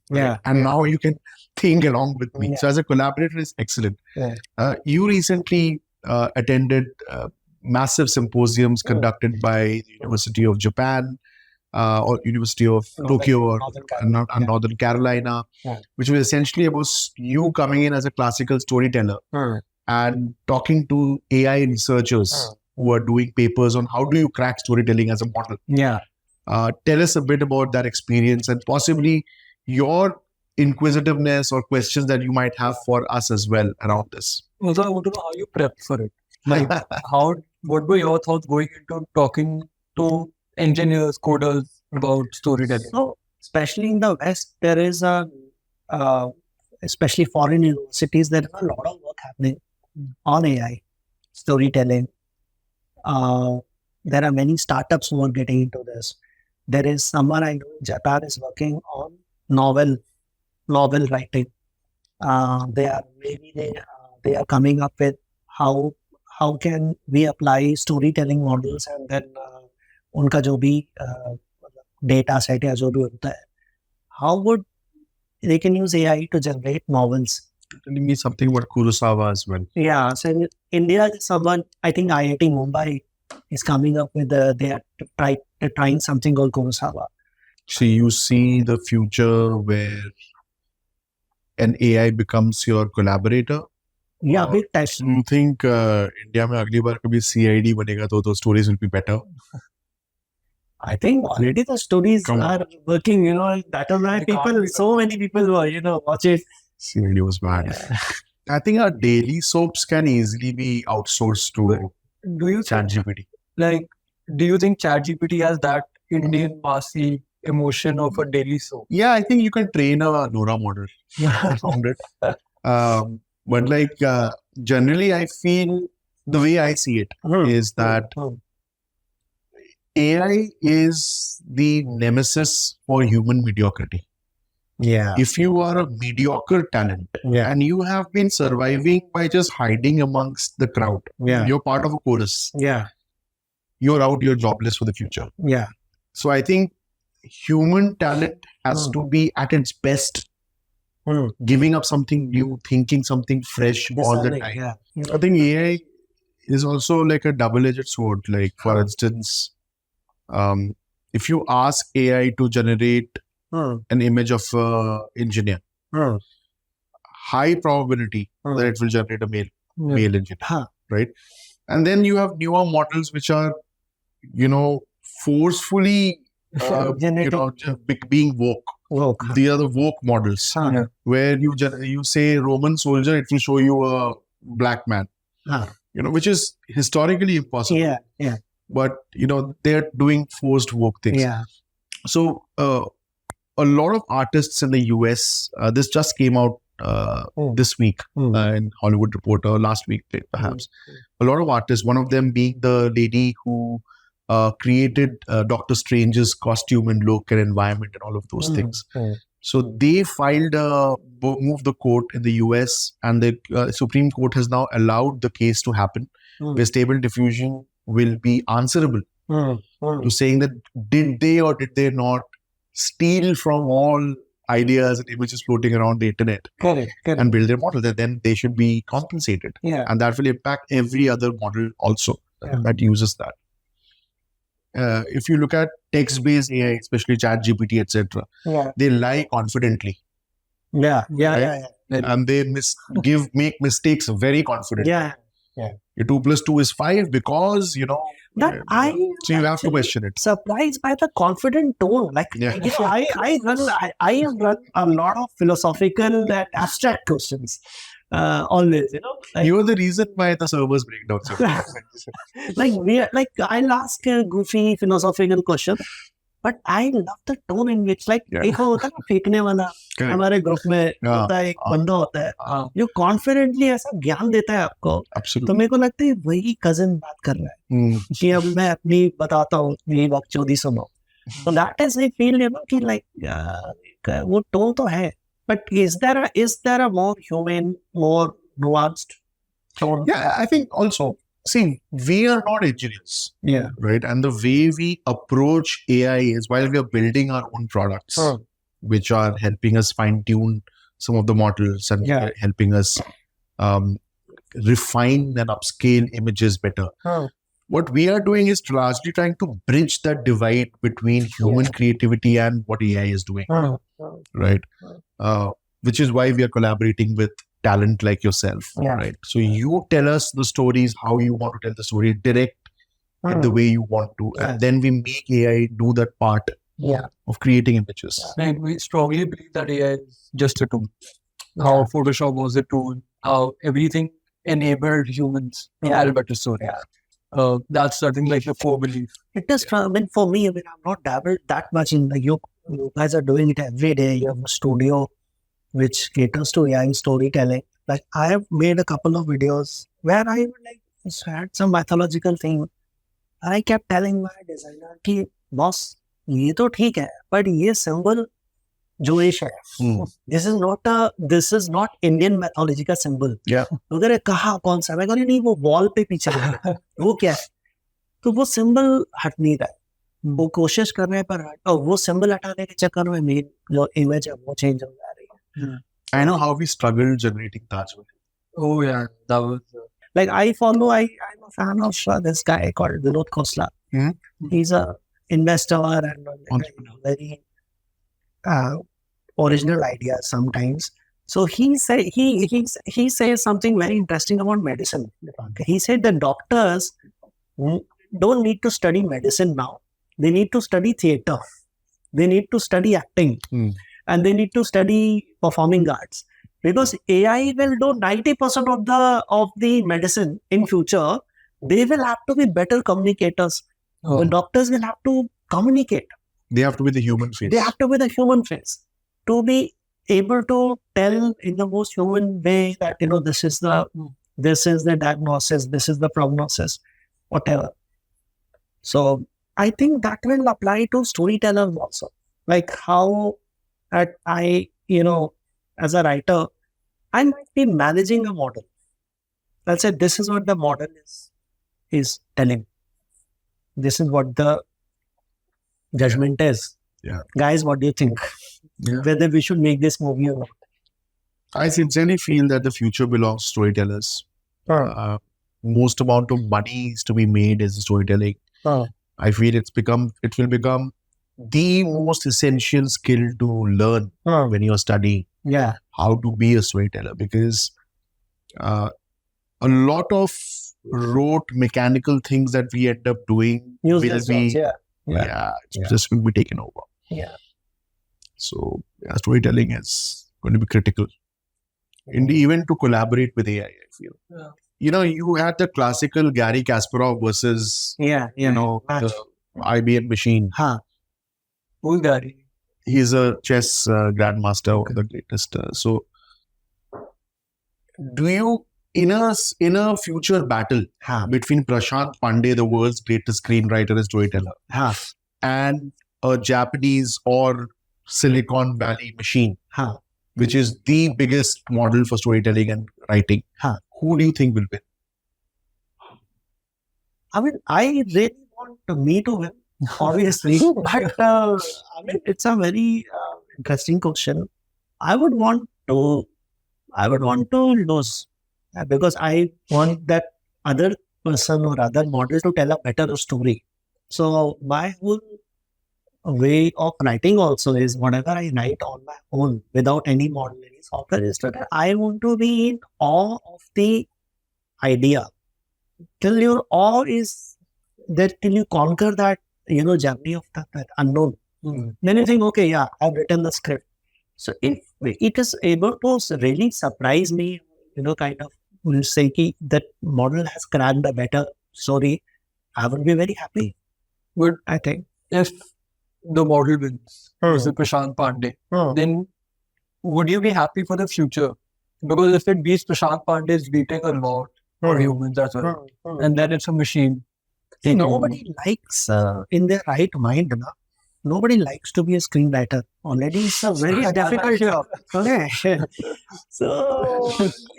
Speaker 2: Yeah.
Speaker 1: And now you can think along with me.
Speaker 2: Yeah.
Speaker 1: So as a collaborator, it's excellent.
Speaker 2: Yeah.
Speaker 1: You recently attended massive symposiums conducted by the University of Japan or University of Tokyo or Northern Carolina, which was essentially about you coming in as a classical storyteller and talking to AI researchers who are doing papers on how do you crack storytelling as a model.
Speaker 2: Yeah.
Speaker 1: Tell us a bit about that experience and possibly your inquisitiveness or questions that you might have for us as well around this.
Speaker 3: Also, I want to know how you prepped for it. Like, what were your thoughts going into talking to engineers, coders about storytelling?
Speaker 2: So, especially in the West, there is especially foreign universities, there is a lot of work happening on AI, storytelling. There are many startups who are getting into this. There is someone I know in Japan is working on novel writing. They are coming up with how can we apply storytelling models and then उनका जो भी data set या जो भी होता है, how would they can use AI to generate novels.
Speaker 1: Telling me something about Kurosawa as well.
Speaker 2: Yeah, so in India, someone, I think IIT Mumbai is coming up with they are trying something called Kurosawa.
Speaker 1: So you see the future where an AI becomes your collaborator?
Speaker 2: Yeah, big time.
Speaker 1: You think India में अगली बार कभी CID बनेगा तो stories will be better?
Speaker 2: I think already the stories are working, that is why so many people were, watch it.
Speaker 1: CID was bad. I think our daily soaps can easily be outsourced to ChatGPT.
Speaker 3: Like, do you think ChatGPT has that Indian passy emotion of a daily soap?
Speaker 1: Yeah, I think you can train a Nora model around it. But like, generally I feel the way I see it is that AI is the nemesis for human mediocrity.
Speaker 2: Yeah.
Speaker 1: If you are a mediocre talent and you have been surviving by just hiding amongst the crowd, you're part of a chorus.
Speaker 2: Yeah.
Speaker 1: You're out, you're jobless for the future.
Speaker 2: Yeah.
Speaker 1: So I think human talent has to be at its best, giving up something new, thinking something fresh all the time.
Speaker 2: Yeah.
Speaker 1: I think AI is also like a double-edged sword. Like, for instance, if you ask AI to generate an image of an engineer, high probability that it will generate a male engineer, right? And then you have newer models which are, forcefully, being woke. These are the woke models where you say Roman soldier, it will show you a black man, which is historically impossible.
Speaker 2: Yeah, yeah.
Speaker 1: But, they're doing forced woke things.
Speaker 2: Yeah.
Speaker 1: So, a lot of artists in the US, this just came out this week in Hollywood Reporter, last week perhaps. A lot of artists, one of them being the lady who created Doctor Strange's costume and look and environment and all of those things. So they filed move the court in the US, and the Supreme Court has now allowed the case to happen where Stable Diffusion will be answerable to saying that did they or did they not steal from all ideas and images floating around the internet
Speaker 2: Correct.
Speaker 1: and build their model, then they should be compensated.
Speaker 2: Yeah.
Speaker 1: And that will impact every other model also that uses that. If you look at text-based AI, especially ChatGPT, etc., they lie confidently.
Speaker 2: Yeah.
Speaker 1: And they make mistakes very confidently.
Speaker 2: Yeah.
Speaker 1: Your 2 plus 2 is 5 because,
Speaker 2: That
Speaker 1: so you have to question it.
Speaker 2: Surprised by the confident tone. Like, I have run a lot of philosophical and abstract questions. Always,
Speaker 1: You are the reason why the servers break down.
Speaker 2: I'll ask a goofy philosophical question, but I love the tone in which, एक होता है ना फेंकने वाला हमारे group में होता है, एक बंदा होता है जो कॉन्फिडेंटली ऐसा ज्ञान देता है आपको, तो मेरे को लगता है वही कजिन बात कर रहा है कि अब मैं अपनी बताता हूँ, ये बकचोदी सुनो. So that is I feel कि वो टोन तो है, but is there a more human, more nuanced tone?
Speaker 1: Yeah, I think also, see, we are not engineers.
Speaker 2: Yeah.
Speaker 1: Right. And the way we approach AI is while we are building our own products, which are helping us fine-tune some of the models and helping us refine and upscale images better. What we are doing is largely trying to bridge that divide between human creativity and what AI is doing. Right. Which is why we are collaborating with talent like yourself. Right. So you tell us the stories, how you want to tell the story, direct it the way you want to. And then we make AI do that part of creating images.
Speaker 3: And we strongly believe that AI is just a tool. How Photoshop was a tool, how everything enabled humans to tell better story. That's something like the core belief.
Speaker 2: It is, for me, I'm not dabbled that much in you guys are doing it every day. You have a studio which caters to AI storytelling. Like I have made a couple of videos where I had some mythological thing. I kept telling my designer कि boss, ये तो ठीक है, but ये symbol Jewish है. This is not Indian mythology का symbol. अगर ये कहा कौन सा, मैं कहूँ नहीं वो wall पे पीछे वो क्या है? तो वो symbol हट नहीं रहा है. वो कोशिश कर रहे हैं पर वो symbol हटाने के चक्कर में मेरी जो image है वो change हो जा रही है.
Speaker 1: I know how we struggled generating Taj Mahal.
Speaker 3: Oh yeah, that was
Speaker 2: I'm a fan of this guy called Vinod Khosla. He's a investor and very original ideas sometimes. So he says something very interesting about medicine. He said the doctors don't need to study medicine now. They need to study theater. They need to study acting. And they need to study performing arts. Because AI will do 90% of the medicine in future. They will have to be better communicators. The doctors will have to communicate.
Speaker 1: They have to be the human face.
Speaker 2: They have to be the human face to be able to tell in the most human way that this is the diagnosis, this is the prognosis, whatever. So I think that will apply to storytellers also. Like how as a writer, I might be managing a model. I'll say this is what the model is telling. This is what the judgment is. Guys, what do you think? Whether we should make this movie or not?
Speaker 1: I sincerely feel that the future belongs to storytellers. Most amount of money is to be made is storytelling. I feel it will become the most essential skill to learn when you're studying how to be a storyteller, because a lot of rote mechanical things that we end up doing will be taken over. So storytelling is going to be critical. Even to collaborate with AI, I feel. You had the classical Gary Kasparov versus the IBM machine.
Speaker 3: Who's Gary?
Speaker 1: He's a chess grandmaster, one of the greatest. So, do you in a future battle between Prashant Pandey, the world's greatest screenwriter and storyteller, and a Japanese or Silicon Valley machine, which is the biggest model for storytelling and writing, who do you think will win?
Speaker 2: I mean, I really want me to win. obviously. But I mean, it's a very interesting question. I would want to lose because I want that other person or other model to tell a better story. So my whole way of writing also is whatever I write on my own without any model, any software is that I want to be in awe of the idea. Till your awe is that till you conquer that, journey of that unknown. Then you think, okay, yeah, I've written the script. So if it is able to really surprise me, kind of will say that model has cracked a better story, I would be very happy.
Speaker 3: Would
Speaker 2: I think.
Speaker 3: if the model wins, is it Prashant Pandey, then would you be happy for the future? Because if it beats Prashant Pandey, it's beating a lot for humans as well. And then it's a machine.
Speaker 2: See, nobody likes in their right mind, nobody likes to be a screenwriter. Already it's a very difficult job. Okay. So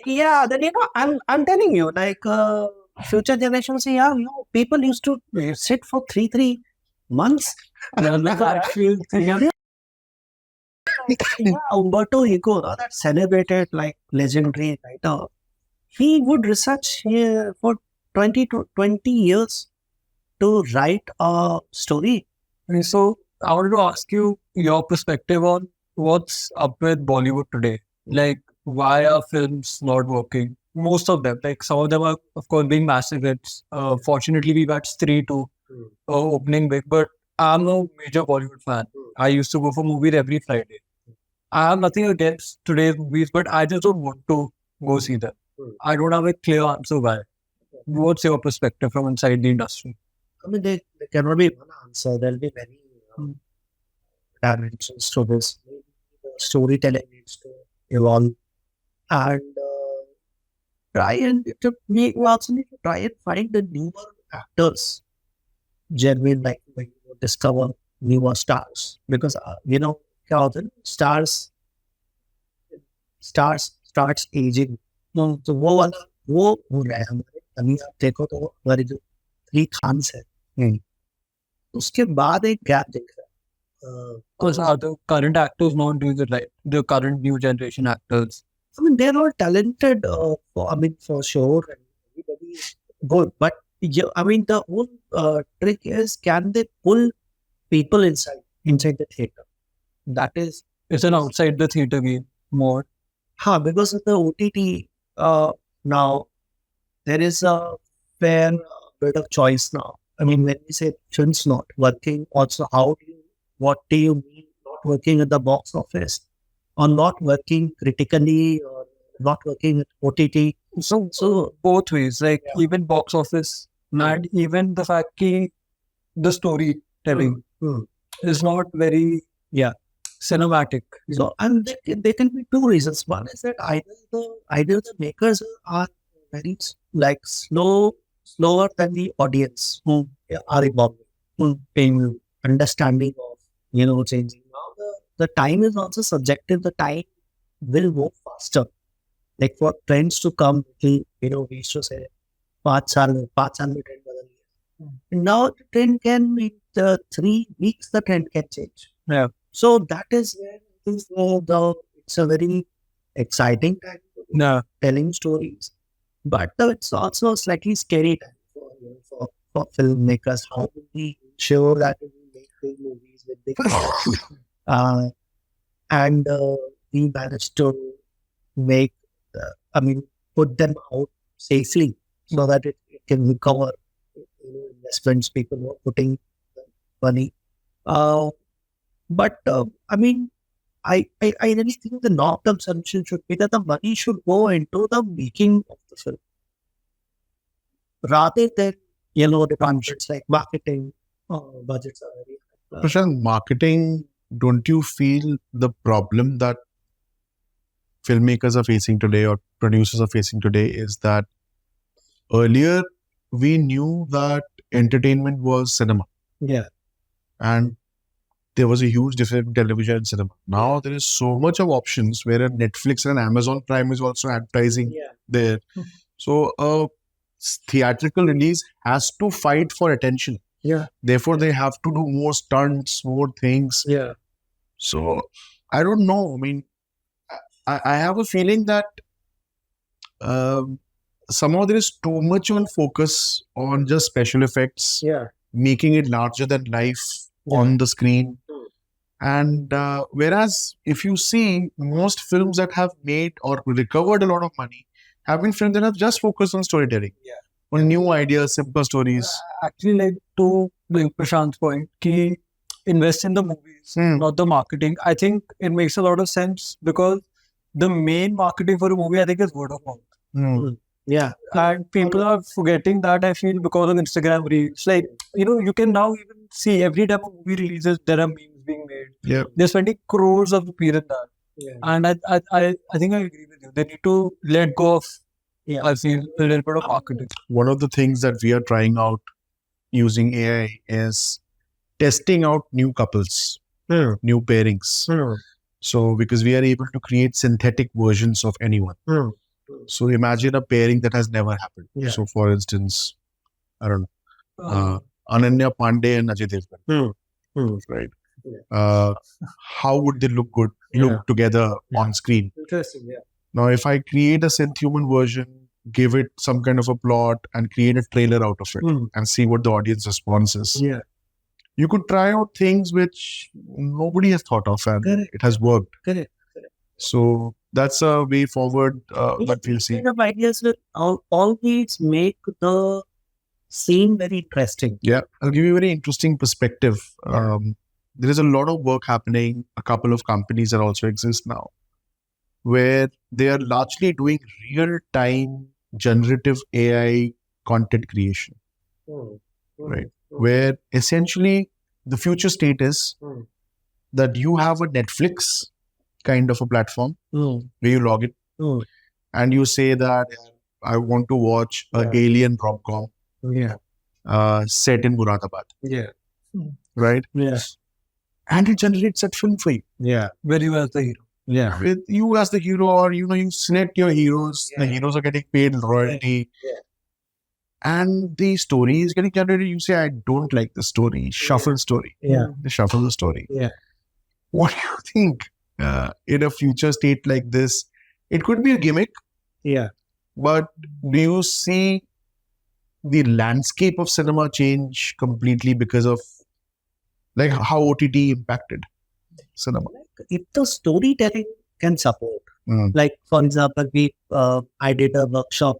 Speaker 2: yeah, then I'm telling you, like future generations, yeah, people used to sit for three months. Umberto Eco, that celebrated like legendary writer, he would research for 20 years to write a story.
Speaker 3: And so I wanted to ask you your perspective on what's up with Bollywood today. Like, why are films not working? Most of them, like some of them are, of course, being massive hits. Fortunately, we've had Stree too, opening big. But I'm a major Bollywood fan. I used to go for movies every Friday. I have nothing against today's movies, but I just don't want to go see them. I don't have a clear answer why. What's your perspective from inside the industry?
Speaker 2: I mean, there cannot be one answer. There'll be many dimensions to this. Storytelling needs to evolve, and we also need to try and find the newer actors, genuine, like when you discover newer stars, because stars starts aging. No, so वो हो रहा है हमारे अभी आप देखो तो हमारे जो 3 खान्स है उसके बाद एक गैप दिख रहा है.
Speaker 3: Because are the current actors not doing it right? The current new generation actors.
Speaker 2: I mean, they're all talented. For sure, and everybody is good. But I mean, the whole trick is, can they pull people inside the theater? That is,
Speaker 3: it's an outside the theater game more.
Speaker 2: Because of the OTT, now there is a fair bit of choice now. I mean, when we say films not working, also what do you mean not working at the box office, or not working critically, or not working at OTT?
Speaker 3: So both ways, like even box office, and even the fact that the storytelling is not very cinematic.
Speaker 2: So, and there can be 2 reasons. One is that either the makers are very slower than the audience who are evolving, paying understanding of changing. Now the time is also subjective. The time will move faster. Like for trends to come, we used to say 5 साल में trend बदल गया. Now the trend can be 3 weeks. The trend can change.
Speaker 3: Yeah.
Speaker 2: So that is where it's a very exciting time telling stories, but it's also a slightly scary time for filmmakers. How do we ensure that we make big movies with big and we manage to make, put them out safely so that it can recover investments people who are putting money. But I really think the long-term solution should be that the money should go into the making of the film, rather than departments like marketing. Budgets are very high.
Speaker 1: Prashant, marketing, don't you feel the problem that filmmakers are facing today or producers are facing today is that earlier we knew that entertainment was cinema.
Speaker 2: Yeah.
Speaker 1: And there was a huge difference between television and cinema. Now there is so much of options where Netflix and Amazon Prime is also advertising there. So a theatrical release has to fight for attention.
Speaker 2: Yeah.
Speaker 1: Therefore, they have to do more stunts, more things.
Speaker 2: Yeah.
Speaker 1: So I don't know. I mean, I have a feeling that somehow there is too much on focus on just special effects,
Speaker 2: Yeah.
Speaker 1: making it larger than life on the screen. And whereas if you see most films that have made or recovered a lot of money have been films that have just focused on storytelling, on new ideas, simple stories.
Speaker 3: Actually, like to Prashant's point, ki invest in the movies, not the marketing. I think it makes a lot of sense because the main marketing for a movie, I think, is word of mouth.
Speaker 2: Yeah.
Speaker 3: And people are forgetting that, I feel, because of Instagram reels. Like, you can now even see every time a movie releases, there are memes being made.
Speaker 1: Yeah.
Speaker 3: They're spending crores of rupees in that.
Speaker 2: Yeah.
Speaker 3: And I think I agree with you. They need to let go of, I feel, a little bit of marketing.
Speaker 1: One of the things that we are trying out using AI is testing out new couples, new pairings. So, because we are able to create synthetic versions of anyone. So, imagine a pairing that has never happened.
Speaker 2: Yeah.
Speaker 1: So, for instance, I don't know, Ananya Pandey and Ajay Devgan. Right.
Speaker 2: Yeah.
Speaker 1: How would they look together on screen?
Speaker 2: Interesting. Yeah.
Speaker 1: Now, if I create a synth human version, give it some kind of a plot and create a trailer out of it and see what the audience response is.
Speaker 2: Yeah.
Speaker 1: You could try out things which nobody has thought of and it has worked.
Speaker 2: Correct.
Speaker 1: So that's a way forward that we'll see.
Speaker 2: Kind of ideas will always make the scene very interesting.
Speaker 1: Yeah, I'll give you a very interesting perspective. There is a lot of work happening. A couple of companies that also exist now, where they are largely doing real-time generative AI content creation. Right. Where essentially the future state is that you have a Netflix kind of a platform where you log in and you say that I want to watch an alien rom-com set in Muradabad.
Speaker 2: Yeah.
Speaker 1: Right?
Speaker 2: Yeah.
Speaker 1: And it generates that film for you.
Speaker 2: Yeah.
Speaker 3: Where you as the hero.
Speaker 2: Yeah.
Speaker 1: With you as the hero, or you select your heroes. The heroes are getting paid royalty.
Speaker 2: Yeah.
Speaker 1: And the story is getting generated. You say, I don't like the story. Shuffle story.
Speaker 2: Yeah.
Speaker 1: They shuffle the story.
Speaker 2: Yeah.
Speaker 1: What do you think in a future state like this? It could be a gimmick.
Speaker 2: Yeah.
Speaker 1: But do you see the landscape of cinema change completely because of like how OTT impacted cinema?
Speaker 2: If the storytelling can support, like for example, I did a workshop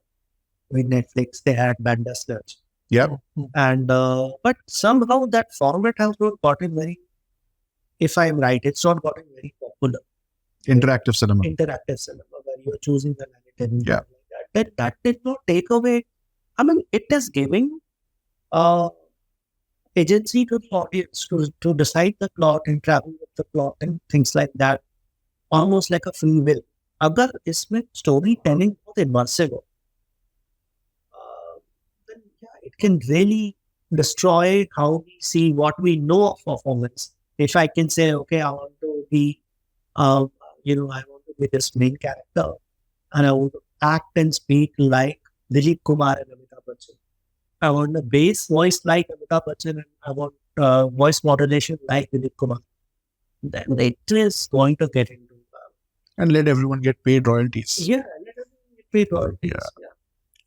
Speaker 2: with Netflix. They had Bandersnatch.
Speaker 1: Yeah.
Speaker 2: And but somehow that format has not gotten very. If I'm right, it's not gotten very popular.
Speaker 1: Interactive cinema.
Speaker 2: Interactive cinema, where you're choosing the narrative.
Speaker 1: Yeah.
Speaker 2: But that did not take away. I mean, it is giving agency to the audience to decide the plot and travel with the plot and things like that, almost like a free will. अगर इसमें storytelling बहुत immersive हो, then it can really destroy how we see what we know of performance. If I can say, okay, I want to be, I want to be this main character, and I want to act and speak like Dilip Kumar and Amitabh Bachchan. I want a bass voice like Amitabh Bachchan, and I want voice modulation like Dilip Kumar. Then it is going to get into
Speaker 1: and let everyone get paid royalties.
Speaker 2: let everyone get paid royalties.
Speaker 1: Yeah.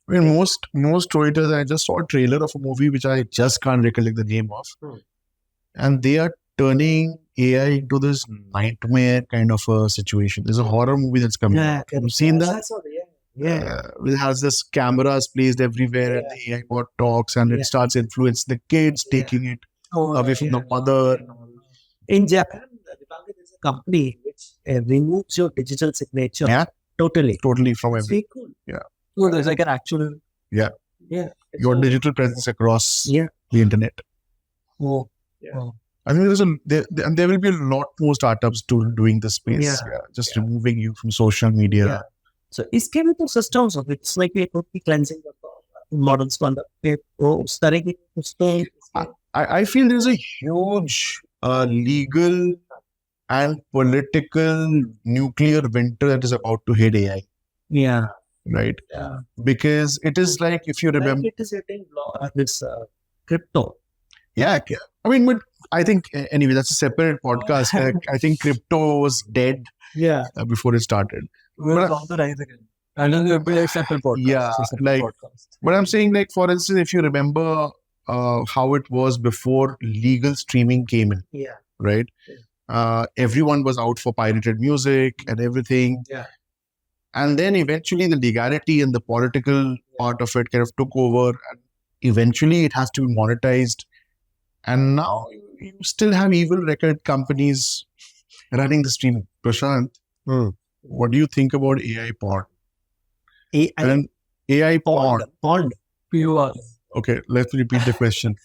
Speaker 1: I mean, most storytellers, I just saw a trailer of a movie which I just can't recollect the name of. And they are turning AI into this nightmare kind of a situation. There's a horror movie that's coming out. Have you seen that? It has this cameras placed everywhere and the AI bot talks and it starts influencing the kids, taking it away from the mother.
Speaker 2: In Japan, Dipankar, there's a company which removes your digital signature.
Speaker 1: Yeah.
Speaker 2: Totally
Speaker 1: From everything.
Speaker 2: very cool.
Speaker 1: Yeah.
Speaker 3: So there's like an actual.
Speaker 2: Yeah.
Speaker 1: Your digital presence across the internet.
Speaker 3: Oh.
Speaker 2: Yeah.
Speaker 1: I think there will be a lot more startups doing this space. Just removing you from social media.
Speaker 2: Yeah. So it's kind of systems of it's like we could be cleansing the models from the starting it.
Speaker 1: I feel there's a huge legal and political nuclear winter that is about to hit AI.
Speaker 2: Yeah.
Speaker 1: Right?
Speaker 2: Yeah.
Speaker 1: Because it is like, if you remember...
Speaker 2: It is hitting this crypto.
Speaker 1: Yeah, I mean, but I think anyway, that's a separate podcast. I think crypto was dead before it started.
Speaker 3: We'll
Speaker 1: But
Speaker 3: come to rise again. And then there'll be a separate podcast.
Speaker 1: Yeah,
Speaker 3: a separate
Speaker 1: like-
Speaker 3: podcast.
Speaker 1: But I'm saying, like, for instance, if you remember how it was before legal streaming came in,
Speaker 2: Yeah.
Speaker 1: right? Everyone was out for pirated music and everything.
Speaker 2: Yeah.
Speaker 1: And then eventually the legality and the political part of it kind of took over. And eventually it has to be monetized. And now you still have evil record companies running the streaming. Prashant, what do you think about AI porn?
Speaker 2: AI
Speaker 1: And AI porn.
Speaker 2: Pond.
Speaker 3: POR.
Speaker 1: Okay, let's repeat the question.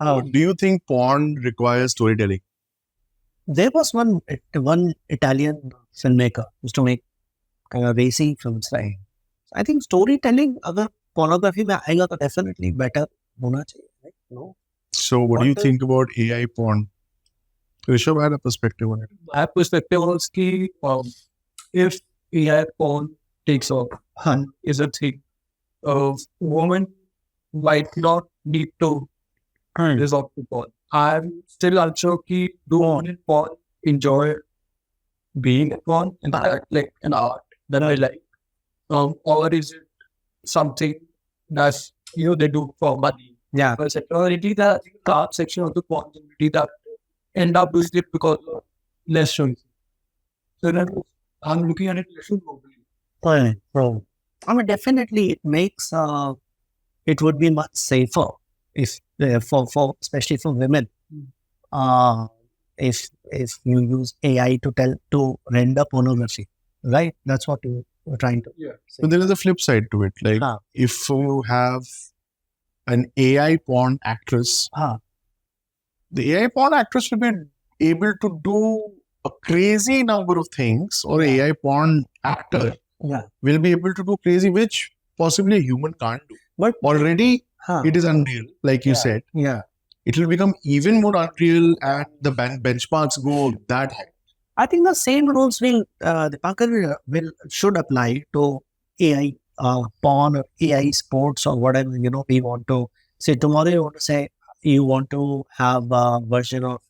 Speaker 2: Oh,
Speaker 1: Do you think porn requires storytelling?
Speaker 2: there was one Italian filmmaker who used to make kind of racy films, right? I think storytelling, अगर pornography में आएगा तो definitely better होना चाहिए, right? No.
Speaker 1: So what do you
Speaker 2: What
Speaker 1: think about AI porn? Rishabh had a perspective on it.
Speaker 3: My perspective was कि if AI porn takes off and is a thing, women might not need to resort to porn. I'm still unsure कि do women in porn enjoy being in porn and act like an art that I like, or is it something that they do for money?
Speaker 2: Yeah.
Speaker 3: But security, the art section of the porn community that end up doing it because of less choice. So then I'm looking at it less globally.
Speaker 2: I mean, definitely it makes it would be much safer if for especially for women. If you use AI to render pornography, right? That's what you were trying to say.
Speaker 1: But there is a flip side to it. Like if you have an AI porn actress, the AI porn actress will be able to do a crazy number of things, or AI porn actor will be able to do crazy, which possibly a human can't do.
Speaker 2: But
Speaker 1: already it is unreal, like you said.
Speaker 2: Yeah.
Speaker 1: It will become even more unreal, and the benchmarks go that high.
Speaker 2: I think the same rules will Dipankar should apply to AI porn or AI sports or whatever we want to say. Tomorrow you want to say you want to have a version of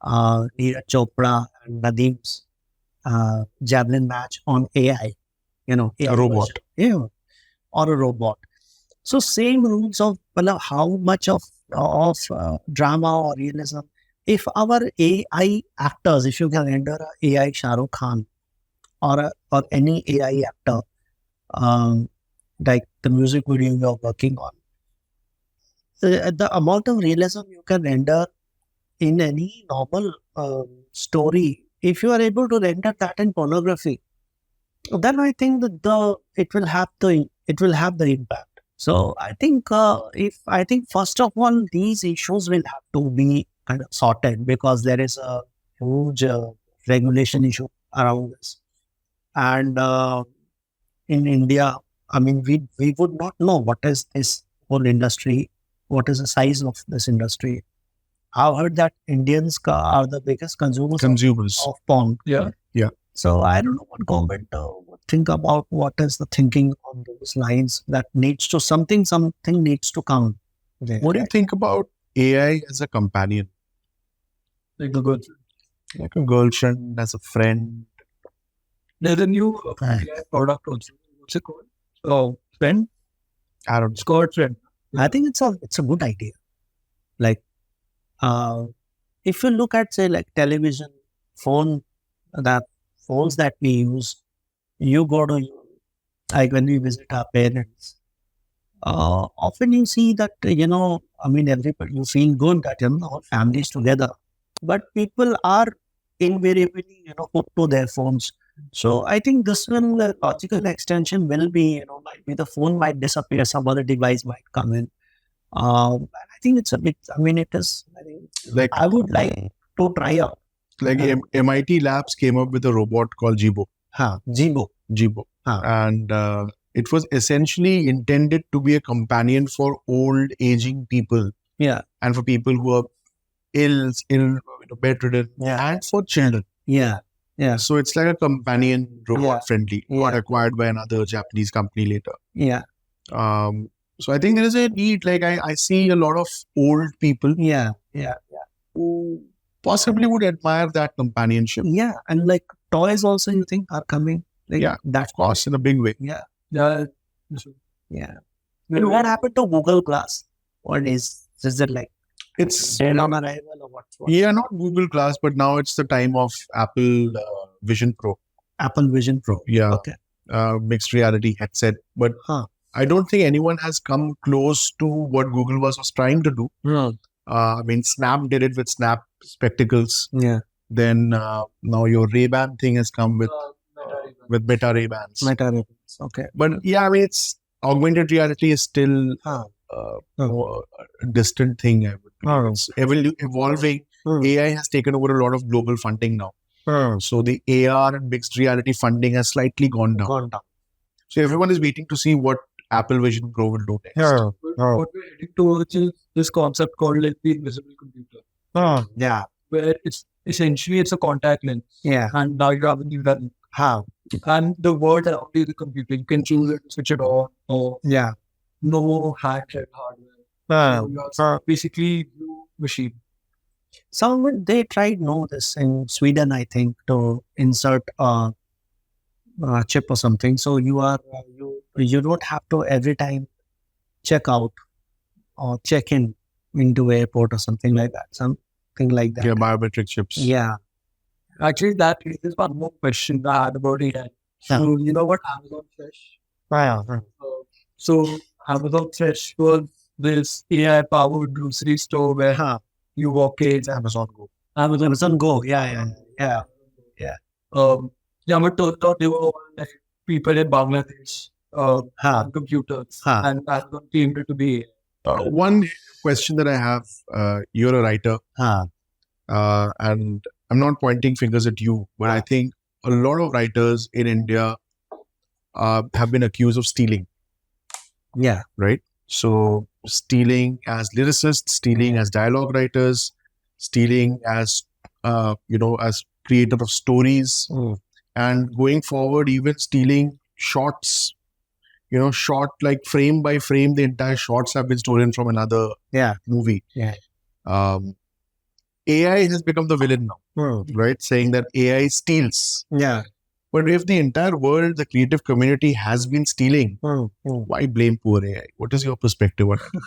Speaker 2: Neeraj Chopra and Nadim's javelin match on AI. AI
Speaker 1: A robot.
Speaker 2: version. Or a robot. So same rules of how much of drama or realism. If our AI actors, if you can render a AI Shah Rukh Khan or any AI actor, like the music video you're working on, the amount of realism you can render in any normal story, if you are able to render that in pornography, then I think that it will have the impact. So I think first of all, these issues will have to be kind of sorted, because there is a huge regulation issue around this. And in India, I mean, we would not know what is this whole industry, what is the size of this industry. I've heard that Indians are the biggest consumers of porn.
Speaker 3: Yeah.
Speaker 2: So I don't know what government would think about, what is the thinking on those lines, that needs to something needs to come.
Speaker 1: What do you think about AI as a companion?
Speaker 3: Like a good.
Speaker 1: Like a girlfriend, as a friend?
Speaker 3: There's a new AI product also. What's it called? Oh, friend?
Speaker 1: I don't know.
Speaker 3: It's called friend.
Speaker 2: I think it's a good idea. Like, if you look at, say, like television, phones that we use, you go to, like when we visit our parents, often you see that, I mean, everybody, you feel good that, our family is together, but people are invariably, hooked to their phones. So I think this will, the logical extension will be, might be the phone might disappear, some other device might come in. I think it's a bit, I mean, it is,
Speaker 1: Like,
Speaker 2: I would like to try out.
Speaker 1: like MIT Labs came up with a robot called Jibo.
Speaker 2: Jibo.
Speaker 1: And it was essentially intended to be a companion for old aging people.
Speaker 2: Yeah.
Speaker 1: And for people who are ill, bedridden, and for children.
Speaker 2: Yeah.
Speaker 1: So it's like a companion robot friendly,
Speaker 2: Yeah.
Speaker 1: got acquired by another Japanese company later.
Speaker 2: Yeah.
Speaker 1: So I think there is a need, like I see a lot of old people
Speaker 2: Yeah.
Speaker 1: who possibly would admire that companionship.
Speaker 2: Yeah. And like toys also, you think, are coming? Like,
Speaker 1: Yeah,
Speaker 2: that
Speaker 1: of course, in a big way.
Speaker 2: Yeah.
Speaker 3: Yeah.
Speaker 2: And what happened to Google Glass? What is it like?
Speaker 1: It's
Speaker 2: Dead on arrival or what?
Speaker 1: yeah, not Google Glass, but now it's the time of Apple Vision Pro.
Speaker 2: Apple Vision Pro.
Speaker 1: Yeah.
Speaker 2: Okay.
Speaker 1: Mixed reality headset. But I don't think anyone has come close to what Google was trying to do. I mean, Snap did it with Snap spectacles.
Speaker 2: Yeah.
Speaker 1: Then now your Ray-Ban thing has come with Meta Ray-Bans.
Speaker 2: Meta Ray-Bans. Okay.
Speaker 1: But yeah, I mean, it's augmented reality is still a distant thing. I would believe. It's evolving. AI has taken over a lot of global funding now. So the AR and mixed reality funding has slightly gone down. So everyone is waiting to see what Apple Vision Pro will do next.
Speaker 3: What we're heading towards is this concept called like the invisible computer.
Speaker 2: Yeah.
Speaker 3: Where it's essentially a contact lens.
Speaker 2: Yeah.
Speaker 3: And now you have a new lens. And the world around you is the computer. You can choose it, switch it on, or no handheld hardware. So basically blue machine.
Speaker 2: Someone they tried this in Sweden, I think, to insert a chip or something. So you are you don't have to every time check out or check in into airport or something like that. Something like that.
Speaker 1: Yeah, biometric chips.
Speaker 2: Yeah.
Speaker 3: Actually, that raises one more question I had about AI. So you know what Amazon Fresh? So Amazon Fresh was this AI-powered grocery store where you walk in.
Speaker 1: Amazon Go.
Speaker 2: Amazon Go. Yeah.
Speaker 3: But turned out they were all like people in Bangladesh on computers, and Amazon claimed it to be.
Speaker 1: One question that I have: you're a writer, and I'm not pointing fingers at you, but I think a lot of writers in India have been accused of stealing.
Speaker 2: Yeah.
Speaker 1: Right. So stealing as lyricists, stealing as dialogue writers, stealing as as creator of stories, and going forward, even stealing shots. Shot like frame by frame, the entire shots have been stolen from another movie.
Speaker 2: Yeah.
Speaker 1: AI has become the villain now, right? Saying that AI steals.
Speaker 2: Yeah.
Speaker 1: But if the entire world, the creative community has been stealing, why blame poor AI? What is your perspective on it?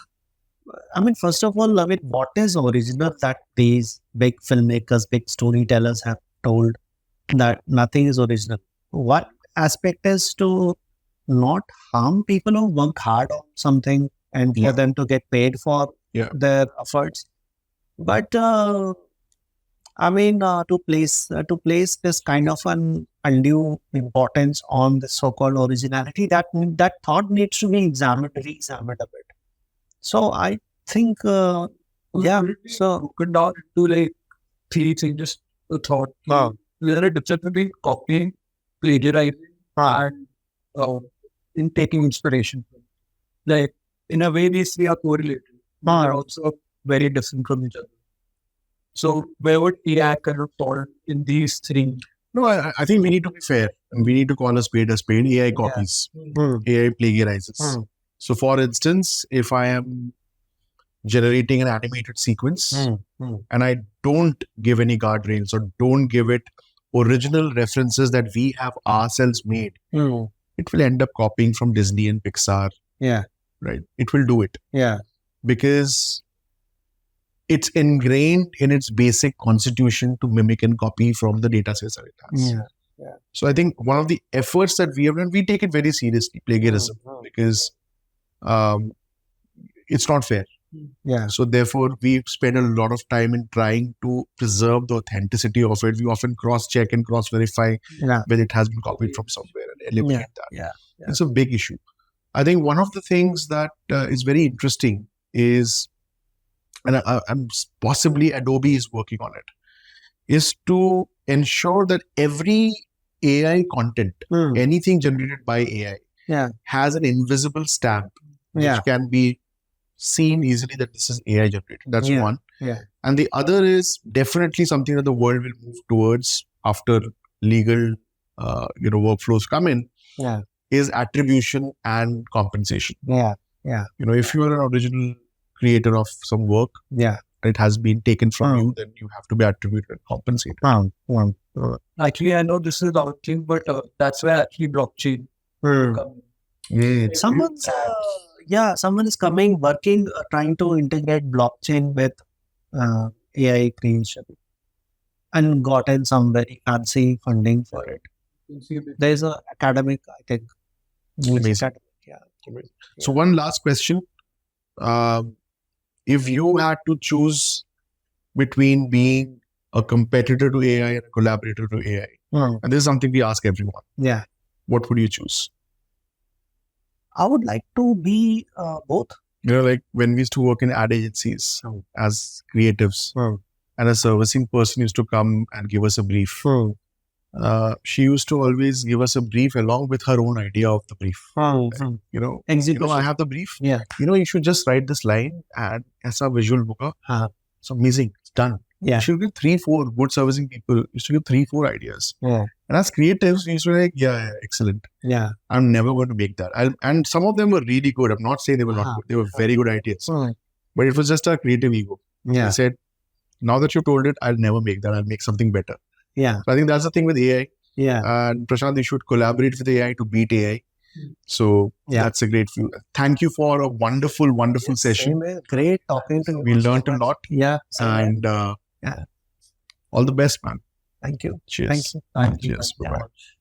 Speaker 2: I mean, first of all, what is original that these big filmmakers, big storytellers have told that nothing is original? What aspect is to not harm people who work hard on something and for them to get paid for their efforts? But I mean, to place this kind of an undue importance on the so-called originality, that thought needs to be re-examined a bit. So I think, so
Speaker 3: broken down into like three things, just a thought. There are a difference between copying, plagiarizing, and in taking inspiration. Like in a way, these three are correlated. They're also very different from each other. So where would AI kind of fall in these three?
Speaker 1: No, I think we need to be fair and we need to call a spade a spade. AI copies, AI plagiarizes. So for instance, if I am generating an animated sequence and I don't give any guardrails or don't give it original references that we have ourselves made, it will end up copying from Disney and Pixar.
Speaker 2: Yeah.
Speaker 1: Right. It will do it.
Speaker 2: Yeah.
Speaker 1: Because it's ingrained in its basic constitution to mimic and copy from the data sets that it has.
Speaker 2: Yeah.
Speaker 1: So I think one of the efforts that we have done, we take it very seriously, plagiarism, because it's not fair.
Speaker 2: Yeah.
Speaker 1: So therefore, we spend a lot of time in trying to preserve the authenticity of it. We often cross-check and cross-verify whether it has been copied from somewhere and eliminate that.
Speaker 2: Yeah.
Speaker 1: It's a big issue. I think one of the things that is very interesting is, and I'm possibly Adobe is working on it, is to ensure that every AI content, anything generated by AI, has an invisible stamp, which can be seen easily that this is AI generated. That's one.
Speaker 2: Yeah.
Speaker 1: And the other is definitely something that the world will move towards after legal, workflows come in.
Speaker 2: Yeah.
Speaker 1: Is attribution and compensation.
Speaker 2: Yeah. Yeah.
Speaker 1: If you are an original creator of some work, it has been taken from you, then you have to be attributed and compensated.
Speaker 3: Actually, I know this is the thing, but that's where actually blockchain.
Speaker 2: Someone is coming, working, trying to integrate blockchain with AI creation and gotten some very fancy funding for it. There's an academic, I think.
Speaker 1: Amazing.
Speaker 2: Academic,
Speaker 1: Amazing. So one last question. If you had to choose between being a competitor to AI and a collaborator to AI, and this is something we ask everyone, what would you choose?
Speaker 2: I would like to be both.
Speaker 1: Like when we used to work in ad agencies as creatives, and a servicing person used to come and give us a brief. She used to always give us a brief along with her own idea of the brief.
Speaker 2: Execution.
Speaker 1: I have the brief.
Speaker 2: Yeah.
Speaker 1: You should just write this line and aisa visual book. It's amazing. It's done.
Speaker 2: Yeah.
Speaker 1: You should give 3-4 good servicing people. You should give 3-4 ideas.
Speaker 2: Yeah.
Speaker 1: And as creatives, we used to be like, yeah, excellent.
Speaker 2: Yeah.
Speaker 1: I'm never going to make that. And some of them were really good. I'm not saying they were not good. They were very good ideas. But it was just a creative ego.
Speaker 2: Yeah.
Speaker 1: They said, now that you've told it, I'll never make that. I'll make something better.
Speaker 2: Yeah.
Speaker 1: So I think that's the thing with AI.
Speaker 2: Yeah.
Speaker 1: And Prashant, you should collaborate with AI to beat AI. So that's a great view. Thank you for a wonderful, wonderful session.
Speaker 2: Great talking to you.
Speaker 1: We learned a lot.
Speaker 2: Yeah.
Speaker 1: And all the best, man.
Speaker 2: Thank you.
Speaker 1: Cheers.
Speaker 2: Thank you.
Speaker 1: Cheers. Bye-bye.